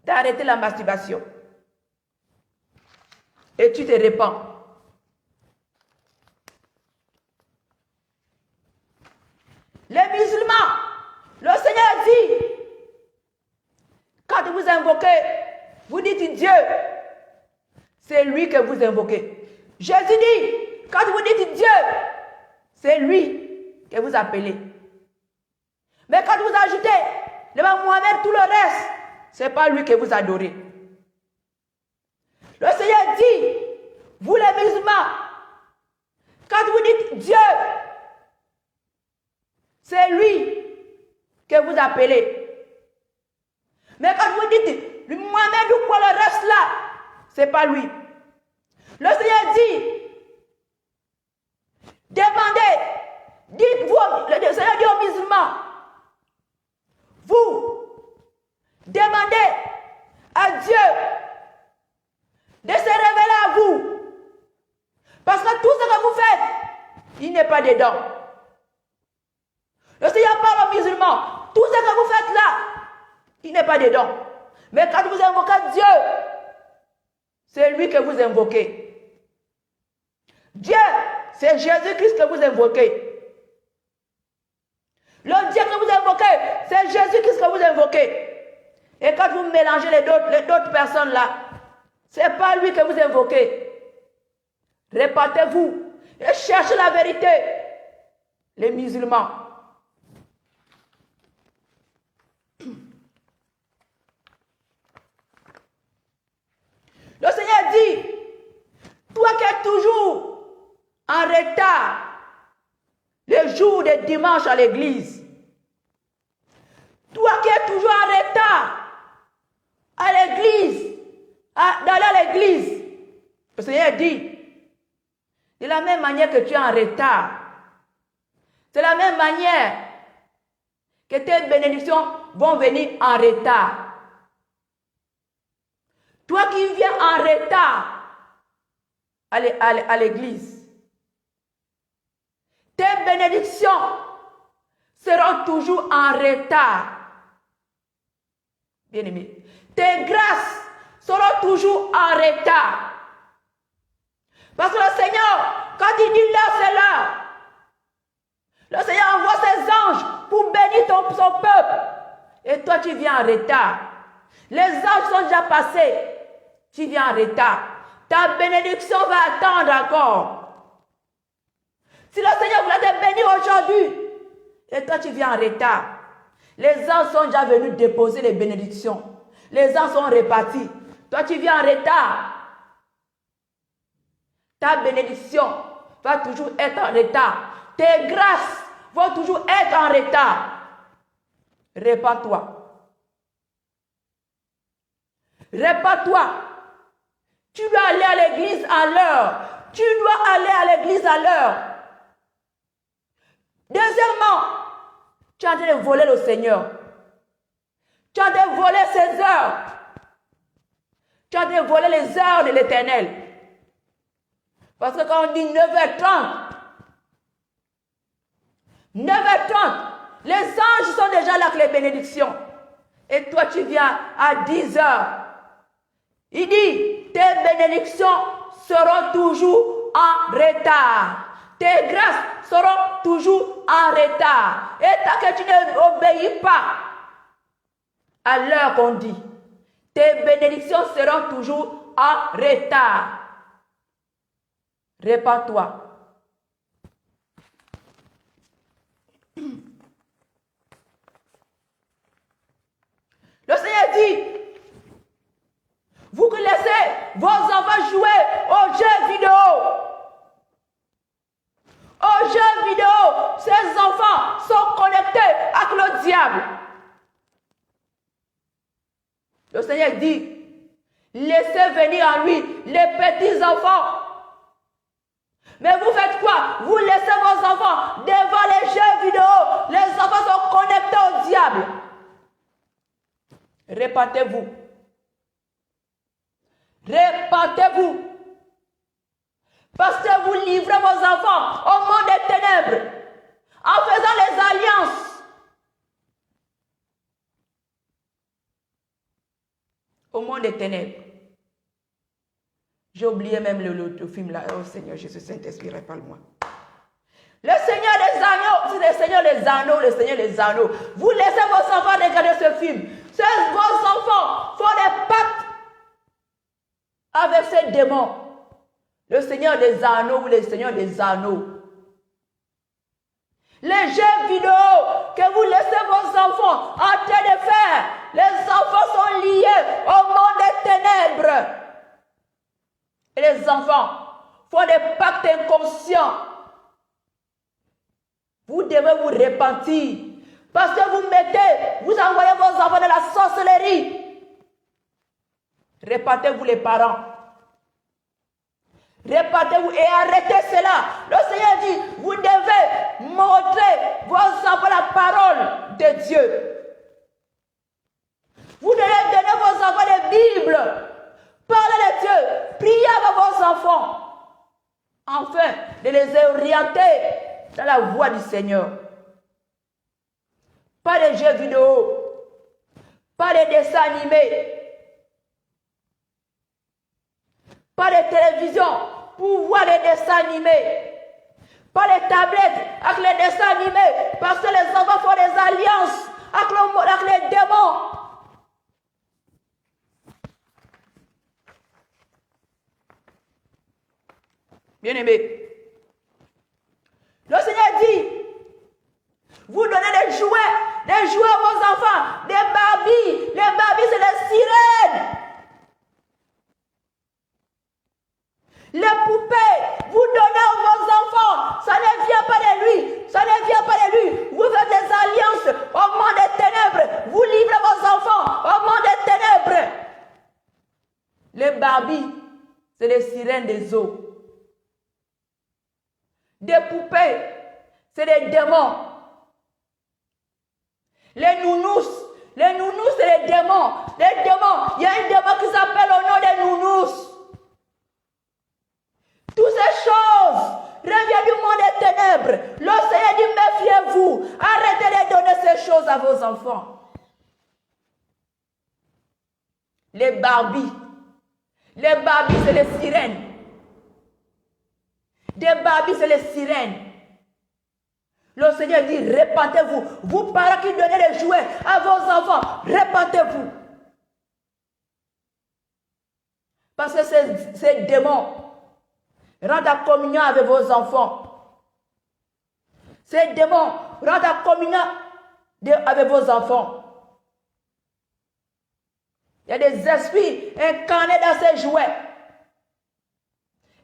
D'arrêter la masturbation. Et tu te répands. Les musulmans, le Seigneur dit, quand vous invoquez, vous dites Dieu, c'est lui que vous invoquez. Jésus dit, quand vous dites Dieu, c'est lui que vous appelez. Mais quand vous ajoutez le Mohamed, tout le reste, ce n'est pas lui que vous adorez. Le Seigneur dit, vous les musulmans, quand vous dites Dieu, c'est lui que vous appelez. Mais quand vous dites Mohamed ou quoi le reste là, ce n'est pas lui. Le Seigneur dit, demandez, dites-vous, le Seigneur dit aux musulmans, vous, demandez à Dieu de se révéler à vous. Parce que tout ce que vous faites, il n'est pas dedans. Le Seigneur parle aux musulmans, tout ce que vous faites là, il n'est pas dedans. Mais quand vous invoquez Dieu, c'est lui que vous invoquez. Dieu, c'est Jésus-Christ que vous invoquez. Le Dieu que vous invoquez, c'est Jésus-Christ que vous invoquez. Et quand vous mélangez les autres personnes là, ce n'est pas lui que vous invoquez. Répandez-vous et cherchez la vérité. Les musulmans. Le Seigneur dit, toi qui es toujours en retard, les jours de dimanche à l'église, toi qui es toujours en retard à l'église, d'aller à l'église, le Seigneur dit, de la même manière que tu es en retard, de la même manière que tes bénédictions vont venir en retard. Toi qui viens en retard à l'église, tes bénédictions seront toujours en retard. Bien-aimé, tes grâces seront toujours en retard. Parce que le Seigneur, quand il dit l'heure, c'est l'heure. Le Seigneur envoie ses anges pour bénir son peuple. Et toi, tu viens en retard. Les anges sont déjà passés. Tu viens en retard. Ta bénédiction va attendre encore. Si le Seigneur voulait te bénir aujourd'hui, et toi, tu viens en retard. Les anges sont déjà venus déposer les bénédictions. Les anges sont répartis. Toi, tu viens en retard. Ta bénédiction va toujours être en retard. Tes grâces vont toujours être en retard. Répands-toi. Répare-toi. Tu dois aller à l'église à l'heure. Tu dois aller à l'église à l'heure. Deuxièmement, tu es en train de voler le Seigneur. Tu es en train de voler ses heures. Tu es en train de voler les heures de l'Éternel. Parce que quand on dit 9h30, 9h30, les anges sont déjà là avec les bénédictions. Et toi, tu viens à 10h. Il dit, tes bénédictions seront toujours en retard. Tes grâces seront toujours en retard. Et tant que tu n'obéis pas à l'heure qu'on dit, tes bénédictions seront toujours en retard. Répare-toi. Le Seigneur dit, vous qui laissez vos enfants jouer aux jeux vidéo. Aux jeux vidéo, ces enfants sont connectés avec le diable. Le Seigneur dit, laissez venir à lui les petits enfants. Mais vous faites quoi? Vous laissez vos enfants devant les jeux vidéo. Les enfants sont connectés au diable. Répentez-vous. Répentez-vous. Parce que vous livrez vos enfants au monde des ténèbres en faisant les alliances. Au monde des ténèbres. J'ai oublié même le film là. Oh Seigneur Jésus, Saint-Esprit, répare-moi. Le Seigneur des Anneaux, c'est le Seigneur des Anneaux, le Seigneur des Anneaux. Vous laissez vos enfants regarder ce film. Vos enfants font des pactes avec ces démons. Le Seigneur des Anneaux ou le Seigneur des Anneaux. Les jeux vidéo que vous laissez vos enfants en train de faire, les enfants sont liés au monde des ténèbres. Et les enfants font des pactes inconscients. Vous devez vous repentir. Parce que vous envoyez vos enfants dans la sorcellerie. Répentez-vous les parents. Répentez-vous et arrêtez cela. Le Seigneur dit, vous devez montrer vos enfants la parole de Dieu. Vous devez donner vos enfants les Bibles. Parlez de Dieu. Priez avec vos enfants. Afin de les orienter dans la voie du Seigneur. Pas de jeux vidéo. Pas de dessins animés. Pas de télévision pour voir les dessins animés. Pas les tablettes avec les dessins animés. Parce que les enfants font des alliances avec les démons. Bien-aimés, le Seigneur dit, vous donnez des jouets à vos enfants, des Barbies. Les Barbies, c'est des sirènes. Les poupées, vous donnez à vos enfants, ça ne vient pas de lui, ça ne vient pas de lui. Vous faites des alliances au monde des ténèbres, vous livrez vos enfants au monde des ténèbres. Les Barbies, c'est les sirènes des eaux. Des poupées, c'est des démons. Les nounous, c'est les démons. Les démons, il y a un démon qui s'appelle au nom des nounous. Toutes ces choses reviennent du monde des ténèbres. Le Seigneur dit, méfiez-vous. Arrêtez de donner ces choses à vos enfants. Les Barbies, c'est les sirènes. Des Barbies, c'est les sirènes. Le Seigneur dit, répentez-vous. Vous parents qui donnez les jouets à vos enfants, répentez-vous. Parce que ces démons rendent la communion avec vos enfants. Ces démons rendent la communion avec vos enfants. Il y a des esprits incarnés dans ces jouets.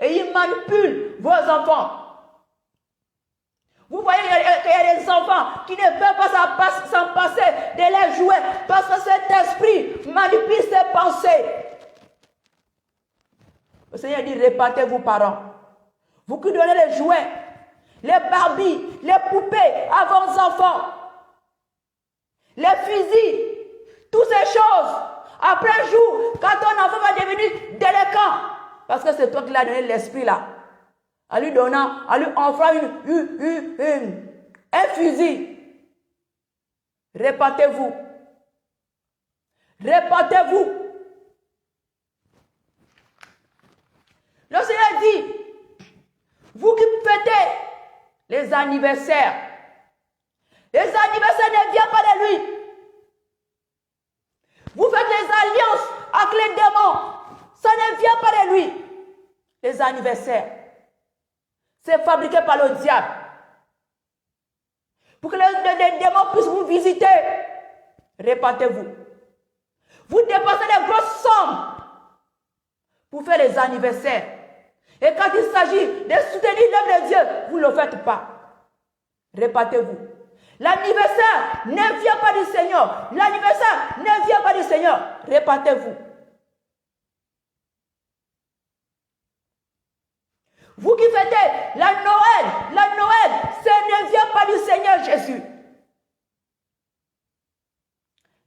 Et ils manipulent vos enfants. Vous voyez qu'il y a des enfants qui ne peuvent pas s'en passer de les jouets parce que cet esprit manipule ses pensées. Le Seigneur dit, répandez-vous, parents. Vous qui donnez les jouets, les Barbies, les poupées à vos enfants, les fusils, toutes ces choses. Après un jour, quand ton enfant va devenir délinquant, parce que c'est toi qui l'as donné l'esprit là, en lui offrant un fusil. Répandez-vous. Répandez-vous. Le Seigneur dit, vous qui fêtez les anniversaires ne viennent pas de lui. Vous faites les alliances avec les démons, ça ne vient pas de lui. Les anniversaires, c'est fabriqué par le diable. Pour que les démons puissent vous visiter, répandez-vous. Vous dépensez des grosses sommes pour faire les anniversaires. Et quand il s'agit de soutenir l'œuvre de Dieu, vous ne le faites pas. Répandez-vous. L'anniversaire ne vient pas du Seigneur. L'anniversaire ne vient pas du Seigneur. Répandez-vous. Vous qui fêtez la Noël, ça ne vient pas du Seigneur Jésus.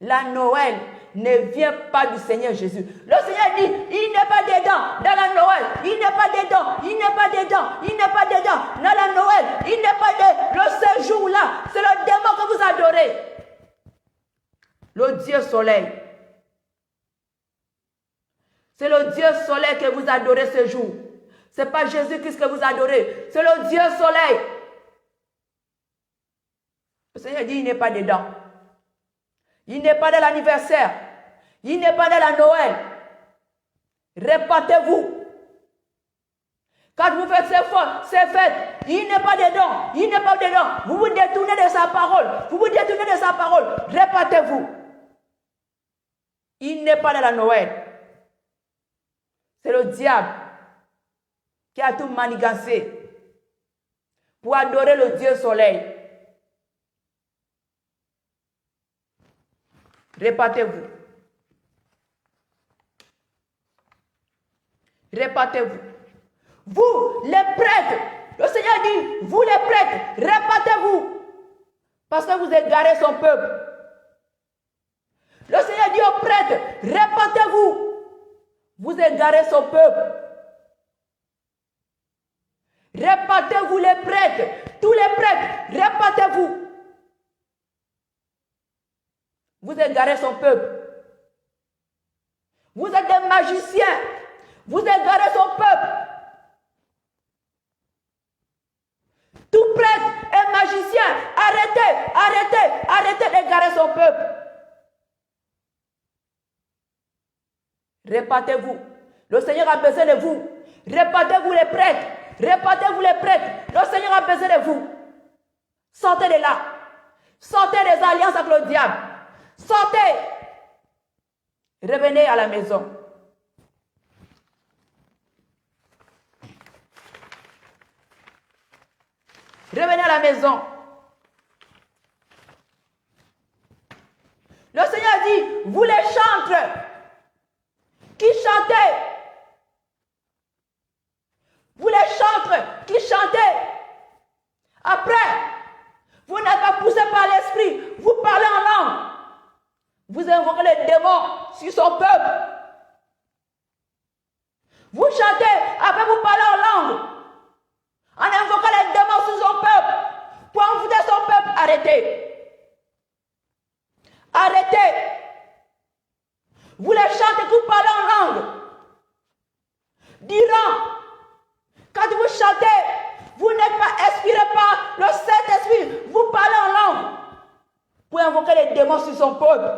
La Noël ne vient pas du Seigneur Jésus. Le Seigneur dit, il n'est pas dedans dans la Noël. Il n'est pas dedans, il n'est pas dedans, il n'est pas dedans dans la Noël. Il n'est pas dedans. Le séjour là, c'est le démon que vous adorez. Le Dieu soleil. C'est le Dieu soleil que vous adorez ce jour. Ce n'est pas Jésus-Christ que vous adorez. C'est le Dieu soleil. Le Seigneur dit, il n'est pas dedans. Il n'est pas dans l'anniversaire. Il n'est pas dans la Noël. Répandez-vous. Quand vous faites ces fêtes, il n'est pas dedans. Il n'est pas dedans. Vous vous détournez de sa parole. Vous vous détournez de sa parole. Répandez-vous. Il n'est pas dans la Noël. C'est le diable qui a tout manigancé pour adorer le Dieu soleil. Répandez-vous. Répandez-vous. Vous, les prêtres, le Seigneur dit, vous les prêtres, répandez-vous. Parce que vous égarez son peuple. Le Seigneur dit aux prêtres, répandez-vous. Vous égarez son peuple. Répandez-vous les prêtres, tous les prêtres, répandez-vous. Vous égarez son peuple. Vous êtes des magiciens. Vous égarez son peuple. Tout prêtre et magicien, arrêtez d'égarer son peuple. Répandez-vous. Le Seigneur a besoin de vous. Répandez-vous les prêtres. Répandez-vous les prêtres. Le Seigneur a besoin de vous. Sortez de là. Sortez des alliances avec le diable. Sortez. Revenez à la maison. Revenez à la maison. Le Seigneur dit, vous les chantres qui chantez. Vous les chantres qui chantez. Après, vous n'êtes pas poussé par l'esprit. Vous parlez en langue. Vous invoquez les démons sur son peuple. Vous chantez, après vous parlez en langue. En invoquant les démons sur son peuple. Pour envoûter son peuple, arrêtez. Arrêtez. Vous les chantez, vous parlez en langue. Diront, quand vous chantez, vous n'êtes pas inspiré par le Saint-Esprit. Vous parlez en langue. Pour invoquer les démons sur son peuple.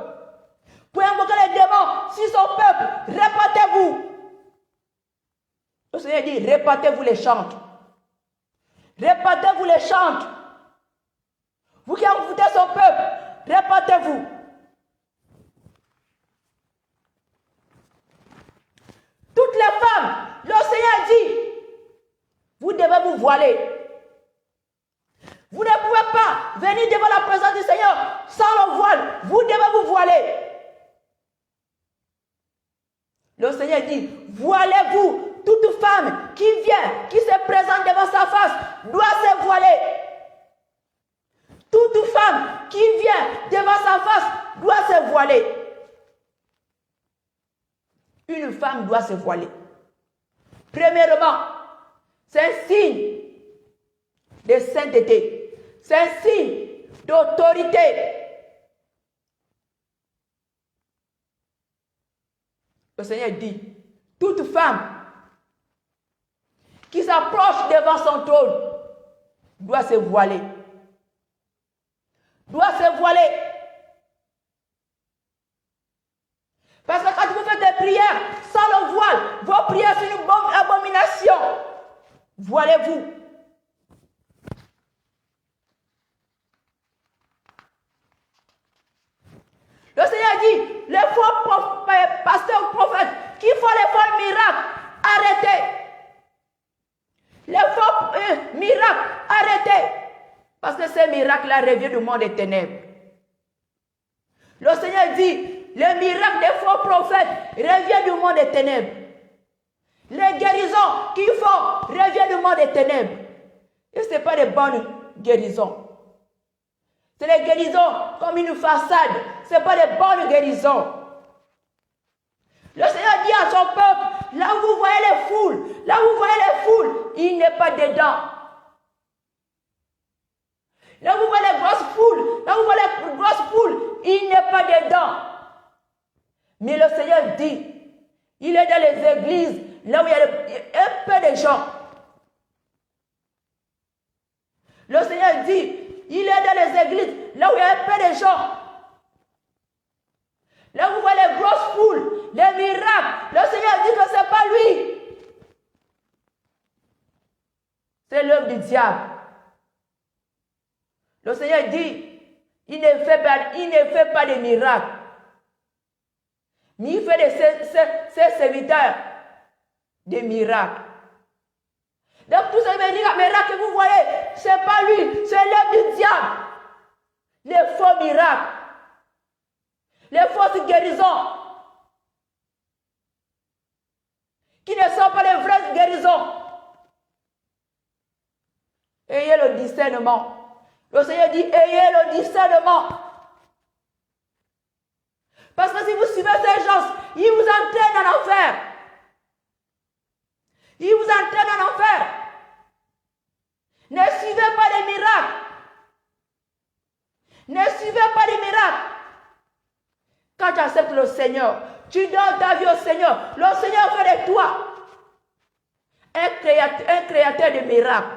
Pour invoquer les démons sur son peuple. Répandez-vous. Le Seigneur dit, répandez-vous les chantes. Répandez-vous les chantes. Vous qui envoûtez son peuple, répandez-vous. Toutes les femmes, le Seigneur dit, vous devez vous voiler. Vous ne pouvez pas venir devant la présence du Seigneur sans le voile. Vous devez vous voiler. Le Seigneur dit, voilez-vous. Toute femme qui vient, qui se présente devant sa face, doit se voiler. Toute femme qui vient devant sa face doit se voiler. Une femme doit se voiler. Premièrement, c'est un signe de sainteté. C'est un signe d'autorité. Le Seigneur dit, toute femme qui s'approche devant son trône doit se voiler. Doit se voiler. Parce que quand vous faites des prières sans le voile, vos prières sont une abomination. Voilez-vous. Le Seigneur dit, les faux pasteurs prophètes qui font les faux miracles, arrêtez. Les faux miracles, arrêtez. Parce que ces miracles-là reviennent du monde des ténèbres. Le Seigneur dit, les miracles des faux prophètes reviennent du monde des ténèbres. Les guérisons qu'ils font reviennent du monde des ténèbres. Et ce n'est pas des bonnes guérisons. C'est les guérisons comme une façade. Ce n'est pas des bonnes guérisons. Le Seigneur dit à son peuple, là où vous voyez les foules, là où vous voyez les foules, il n'est pas dedans. Là où vous voyez les grosses foules, là où vous voyez les grosses foules, il n'est pas dedans. Mais le Seigneur dit, il est dans les églises, là où il y a un peu de gens. Le Seigneur dit, il est dans les églises, là où il y a un peu de gens. Là où vous voyez les grosses foules, les miracles, le Seigneur dit que ce n'est pas lui. C'est l'œuvre du diable. Le Seigneur dit, il ne fait pas de miracles. Mais il fait de ses serviteurs des miracles. Donc tous ces miracles que vous voyez, ce n'est pas lui, c'est l'œuvre du diable. Les faux miracles, les fausses guérisons, qui ne sont pas les vraies guérisons. Ayez le discernement. Le Seigneur dit, ayez le discernement. Parce que si vous suivez ces gens, ils vous entraînent en enfer. Ils vous entraînent en enfer. Ne suivez pas les miracles. Ne suivez pas les miracles. Quand tu acceptes le Seigneur, tu donnes ta vie au Seigneur. Le Seigneur fait de toi un créateur de miracles.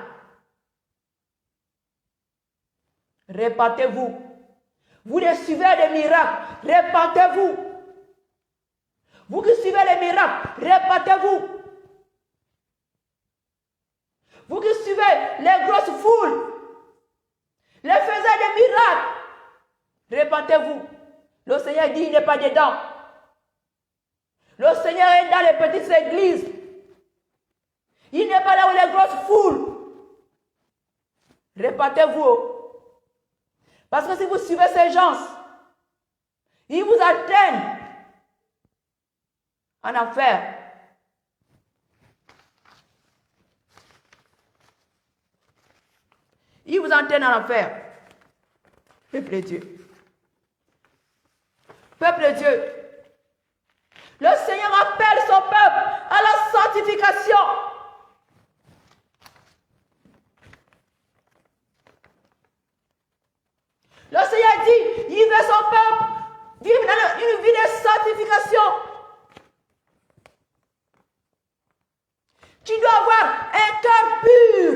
Répentez-vous. Vous qui suivez les miracles, répentez-vous. Vous qui suivez les miracles, répentez-vous. Vous qui suivez les grosses foules, les faiseurs de miracles, répentez-vous. Le Seigneur dit, il n'est pas dedans. Le Seigneur est dans les petites églises. Il n'est pas là où les grosses foules. Répentez-vous. Parce que si vous suivez ces gens, ils vous entraînent en enfer. Ils vous entraînent en enfer. Peuple de Dieu. Peuple de Dieu. Le Seigneur appelle son peuple à la sanctification. Le Seigneur dit, il veut son peuple vivre dans une vie de sanctification. Tu dois avoir un cœur pur.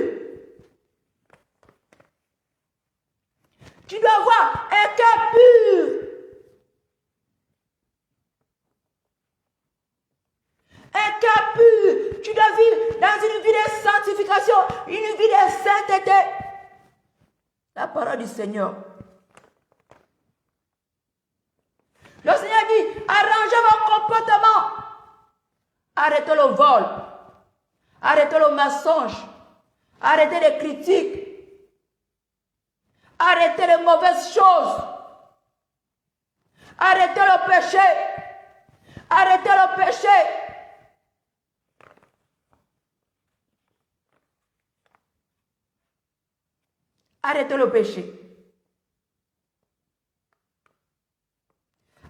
Tu dois avoir un cœur pur. Un cœur pur. Tu dois vivre dans une vie de sanctification, une vie de sainteté. La parole du Seigneur. Le Seigneur dit, arrangez vos comportements. Arrêtez le vol. Arrêtez le mensonge. Arrêtez les critiques. Arrêtez les mauvaises choses. Arrêtez le péché. Arrêtez le péché. Arrêtez le péché.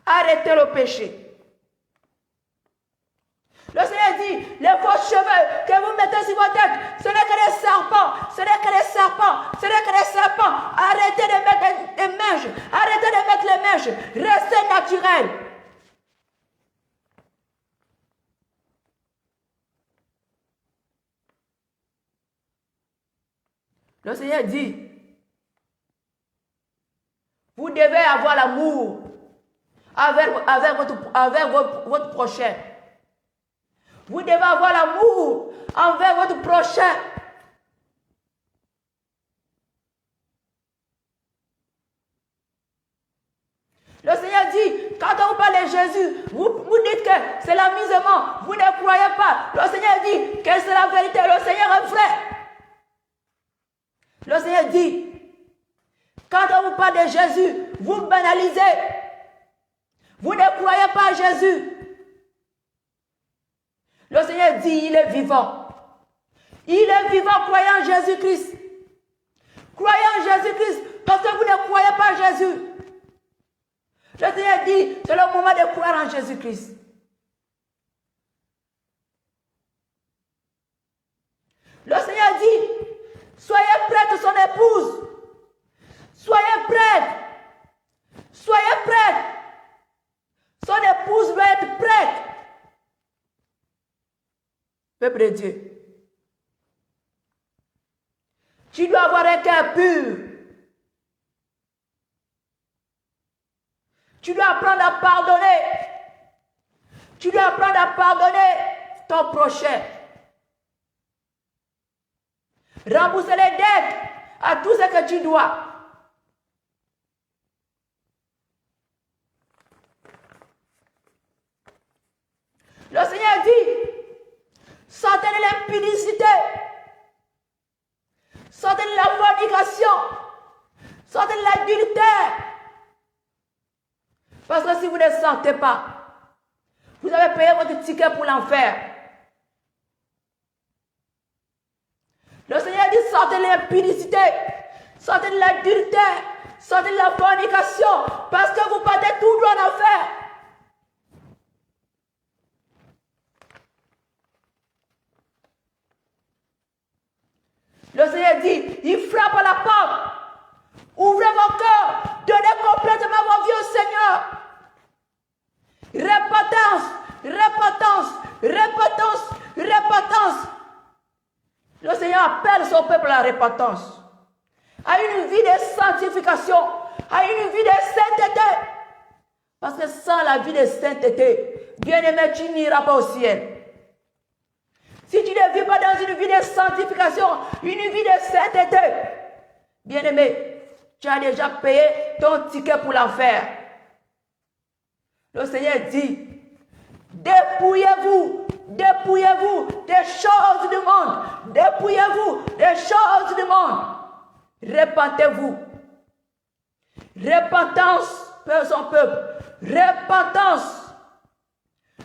Arrêtez le péché. Le Seigneur dit, les faux cheveux que vous mettez sur votre tête, ce n'est que des serpents, ce n'est que des serpents, ce n'est que des serpents. Arrêtez de mettre des mèches, arrêtez de mettre les mèches, restez naturel. Le Seigneur dit, vous devez avoir l'amour avec votre prochain. Vous devez avoir l'amour envers votre prochain. Le Seigneur dit, quand on vous parle de Jésus, vous dites que c'est l'amusement, vous ne croyez pas. Le Seigneur dit que c'est la vérité, le Seigneur est vrai. Le Seigneur dit, quand on vous parle de Jésus, vous banalisez. Vous ne croyez pas à Jésus. Le Seigneur dit, il est vivant. Il est vivant, croyez en Jésus-Christ. Croyez en Jésus-Christ parce que vous ne croyez pas à Jésus. Le Seigneur dit, c'est le moment de croire en Jésus-Christ. Le Seigneur dit, soyez prêts son épouse. Soyez prêts. Soyez prêts. Son épouse doit être prête. Peuple de Dieu, tu dois avoir un cœur pur. Tu dois apprendre à pardonner. Tu dois apprendre à pardonner ton prochain. Rembourser les dettes à tout ce que tu dois. Le Seigneur dit, sortez de l'impudicité, sortez de la fornication, sortez de l'adultère. Parce que si vous ne sortez pas, vous avez payé votre ticket pour l'enfer. Le Seigneur dit, sortez de l'impudicité, sortez de l'adultère, sortez de la fornication, parce que vous partez tout droit en enfer. Le Seigneur dit, il frappe à la porte. Ouvrez vos cœurs. Donnez complètement vos vies au Seigneur. Repentance, repentance, repentance, repentance. Le Seigneur appelle son peuple à la repentance. À une vie de sanctification. À une vie de sainteté. Parce que sans la vie de sainteté, bien-aimé, tu n'iras pas au ciel. Si tu ne vis pas dans une vie de sanctification, une vie de sainteté, bien-aimé, tu as déjà payé ton ticket pour l'enfer. Le Seigneur dit, dépouillez-vous, dépouillez-vous des choses du monde, dépouillez-vous des choses du monde. Repentez-vous. Repentance, son peuple. Repentance.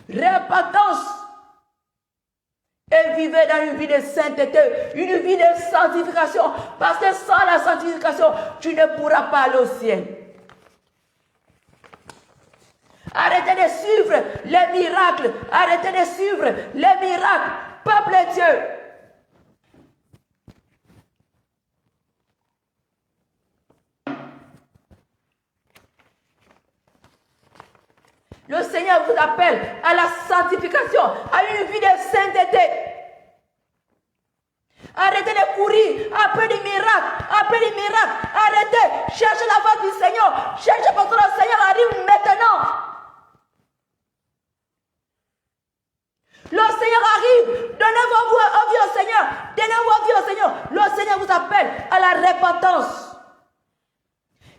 Repentance. Et vivez dans une vie de sainteté, une vie de sanctification. Parce que sans la sanctification, tu ne pourras pas aller au ciel. Arrêtez de suivre les miracles. Arrêtez de suivre les miracles. Peuple de Dieu. Le Seigneur vous appelle à la sanctification, à une vie de sainteté. Arrêtez de courir après des miracles, après des miracles. Arrêtez, cherchez la voix du Seigneur. Cherchez parce que le Seigneur arrive maintenant. Le Seigneur arrive. Donnez vos vies au Seigneur. Donnez vos vies au Seigneur. Le Seigneur vous appelle à la repentance.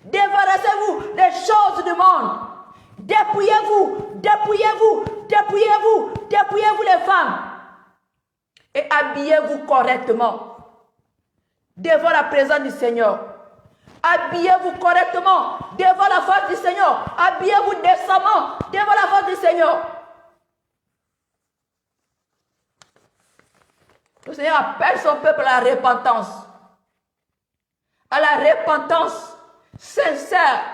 Débarrassez-vous des choses du monde. Dépouillez-vous, dépouillez-vous, dépouillez-vous, dépouillez-vous les femmes. Et habillez-vous correctement devant la présence du Seigneur. Habillez-vous correctement devant la face du Seigneur. Habillez-vous décemment devant la face du Seigneur. Le Seigneur appelle son peuple à la repentance. À la repentance sincère.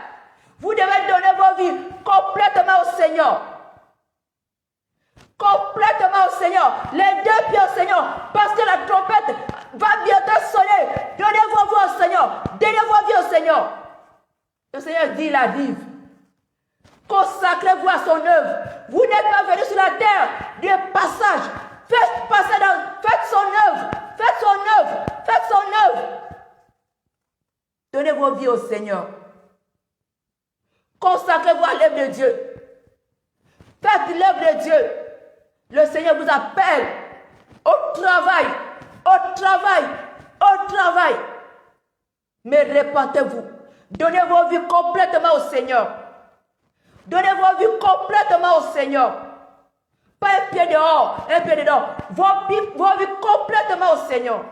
Vous devez donner vos vies complètement au Seigneur. Complètement au Seigneur. Les deux pieds au Seigneur. Parce que la trompette va bientôt sonner. Donnez vos vies au Seigneur. Donnez vos vies au Seigneur. Le Seigneur dit la vive. Consacrez-vous à son œuvre. Vous n'êtes pas venus sur la terre de passage. Faites son œuvre. Faites son œuvre. Faites son œuvre. Donnez vos vies au Seigneur. Consacrez-vous à l'œuvre de Dieu. Faites l'œuvre de Dieu. Le Seigneur vous appelle au travail, au travail, au travail. Mais répentez-vous. Donnez vos vies complètement au Seigneur. Donnez vos vies complètement au Seigneur. Pas un pied dehors, un pied dedans. Vos vies complètement au Seigneur.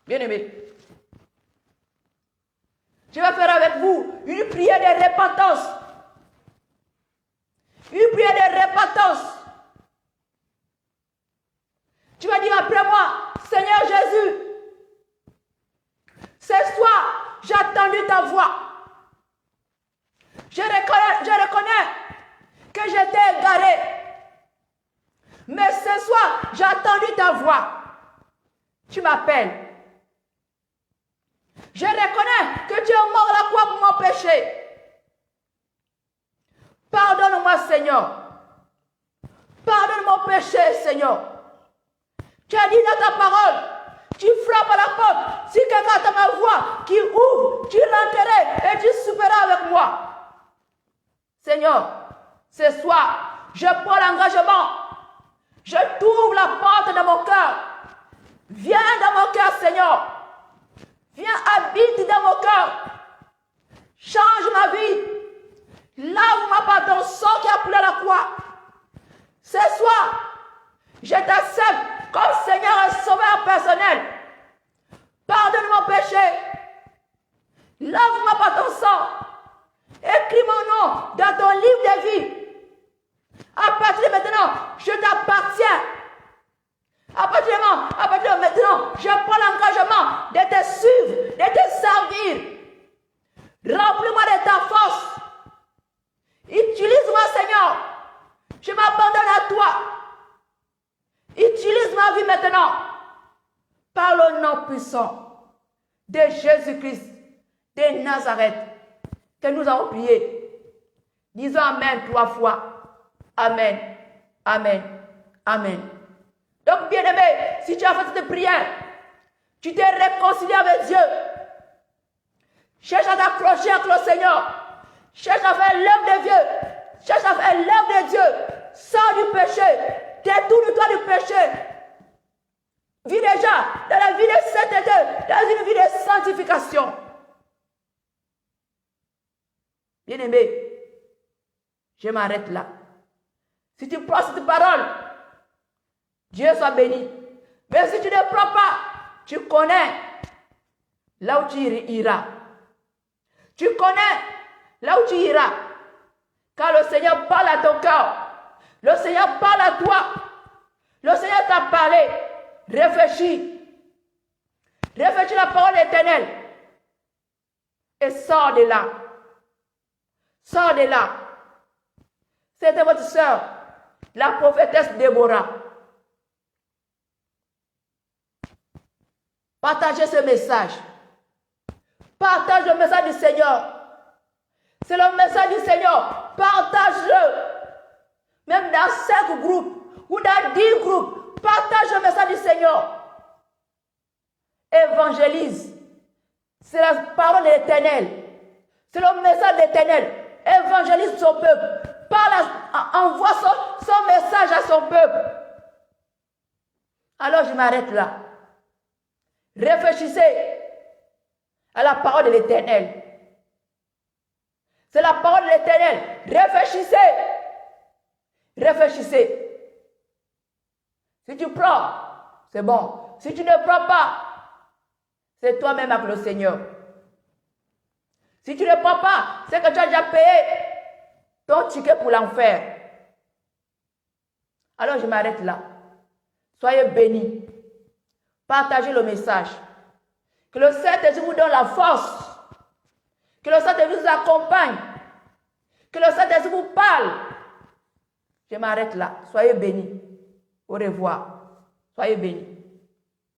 Bien-aimés, je vais faire avec vous une prière de repentance. Une prière de repentance. Tu vas dire après moi, Seigneur Jésus, ce soir, j'ai entendu ta voix. Je reconnais que j'étais égaré. Mais ce soir, j'ai entendu ta voix. Tu m'appelles. Je reconnais que tu es mort à la croix pour mon péché. Pardonne-moi, Seigneur. Pardonne mon péché, Seigneur. Tu as dit dans ta parole, tu frappes à la porte. Si quelqu'un entend ma voix qui ouvre, tu rentreras et tu souperas avec moi. Seigneur, ce soir, je prends l'engagement. Je t'ouvre la porte de mon cœur. Viens dans mon cœur, Seigneur. Viens, habite dans mon cœur. Change ma vie. Lave-moi par ton sang qui a coulé à la croix. Ce soir, je t'accepte comme Seigneur et Sauveur personnel. Pardonne mon péché. Lave-moi par ton sang. Écris mon nom dans ton livre de vie. À partir de maintenant, je t'appartiens. À partir de maintenant, je prends l'engagement de te suivre, de te servir. Remplis-moi de ta force. Utilise-moi, Seigneur. Je m'abandonne à toi. Utilise ma vie maintenant. Par le nom puissant de Jésus-Christ de Nazareth que nous avons prié. Disons Amen 3 fois. Amen. Amen. Amen. Donc, bien-aimé, si tu as fait cette prière, tu t'es réconcilié avec Dieu. Cherche à t'accrocher avec le Seigneur. Cherche à faire l'œuvre de Dieu. Cherche à faire l'œuvre de Dieu. Sors du péché. Détourne-toi du péché. Vis déjà dans la vie de sainteté, dans une vie de sanctification. Bien-aimé, je m'arrête là. Si tu prends cette parole, Dieu soit béni. Mais si tu ne prends pas, tu connais là où tu iras. Tu connais là où tu iras. Car le Seigneur parle à ton cœur. Le Seigneur parle à toi. Le Seigneur t'a parlé. Réfléchis. Réfléchis la parole éternelle. Et sors de là. Sors de là. C'était votre sœur, la prophétesse Déborah. Partagez ce message. Partage le message du Seigneur. C'est le message du Seigneur. Partage-le. Même dans 5 groupes ou dans 10 groupes. Partage le message du Seigneur. Évangélise. C'est la parole de l'Éternel. C'est le message de l'Éternel. Évangélise son peuple. Envoie son message à son peuple. Alors je m'arrête là. Réfléchissez à la parole de l'Éternel. C'est la parole de l'Éternel. Réfléchissez. Réfléchissez. Si tu prends, c'est bon. Si tu ne prends pas, C'est toi-même avec le Seigneur. Si tu ne prends pas, c'est que tu as déjà payé ton ticket pour l'enfer. Alors je m'arrête là. Soyez bénis. Partagez le message. Que le Saint-Esprit vous donne la force. Que le Saint-Esprit vous accompagne. Que le Saint-Esprit vous parle. Je m'arrête là. Soyez bénis. Au revoir. Soyez bénis.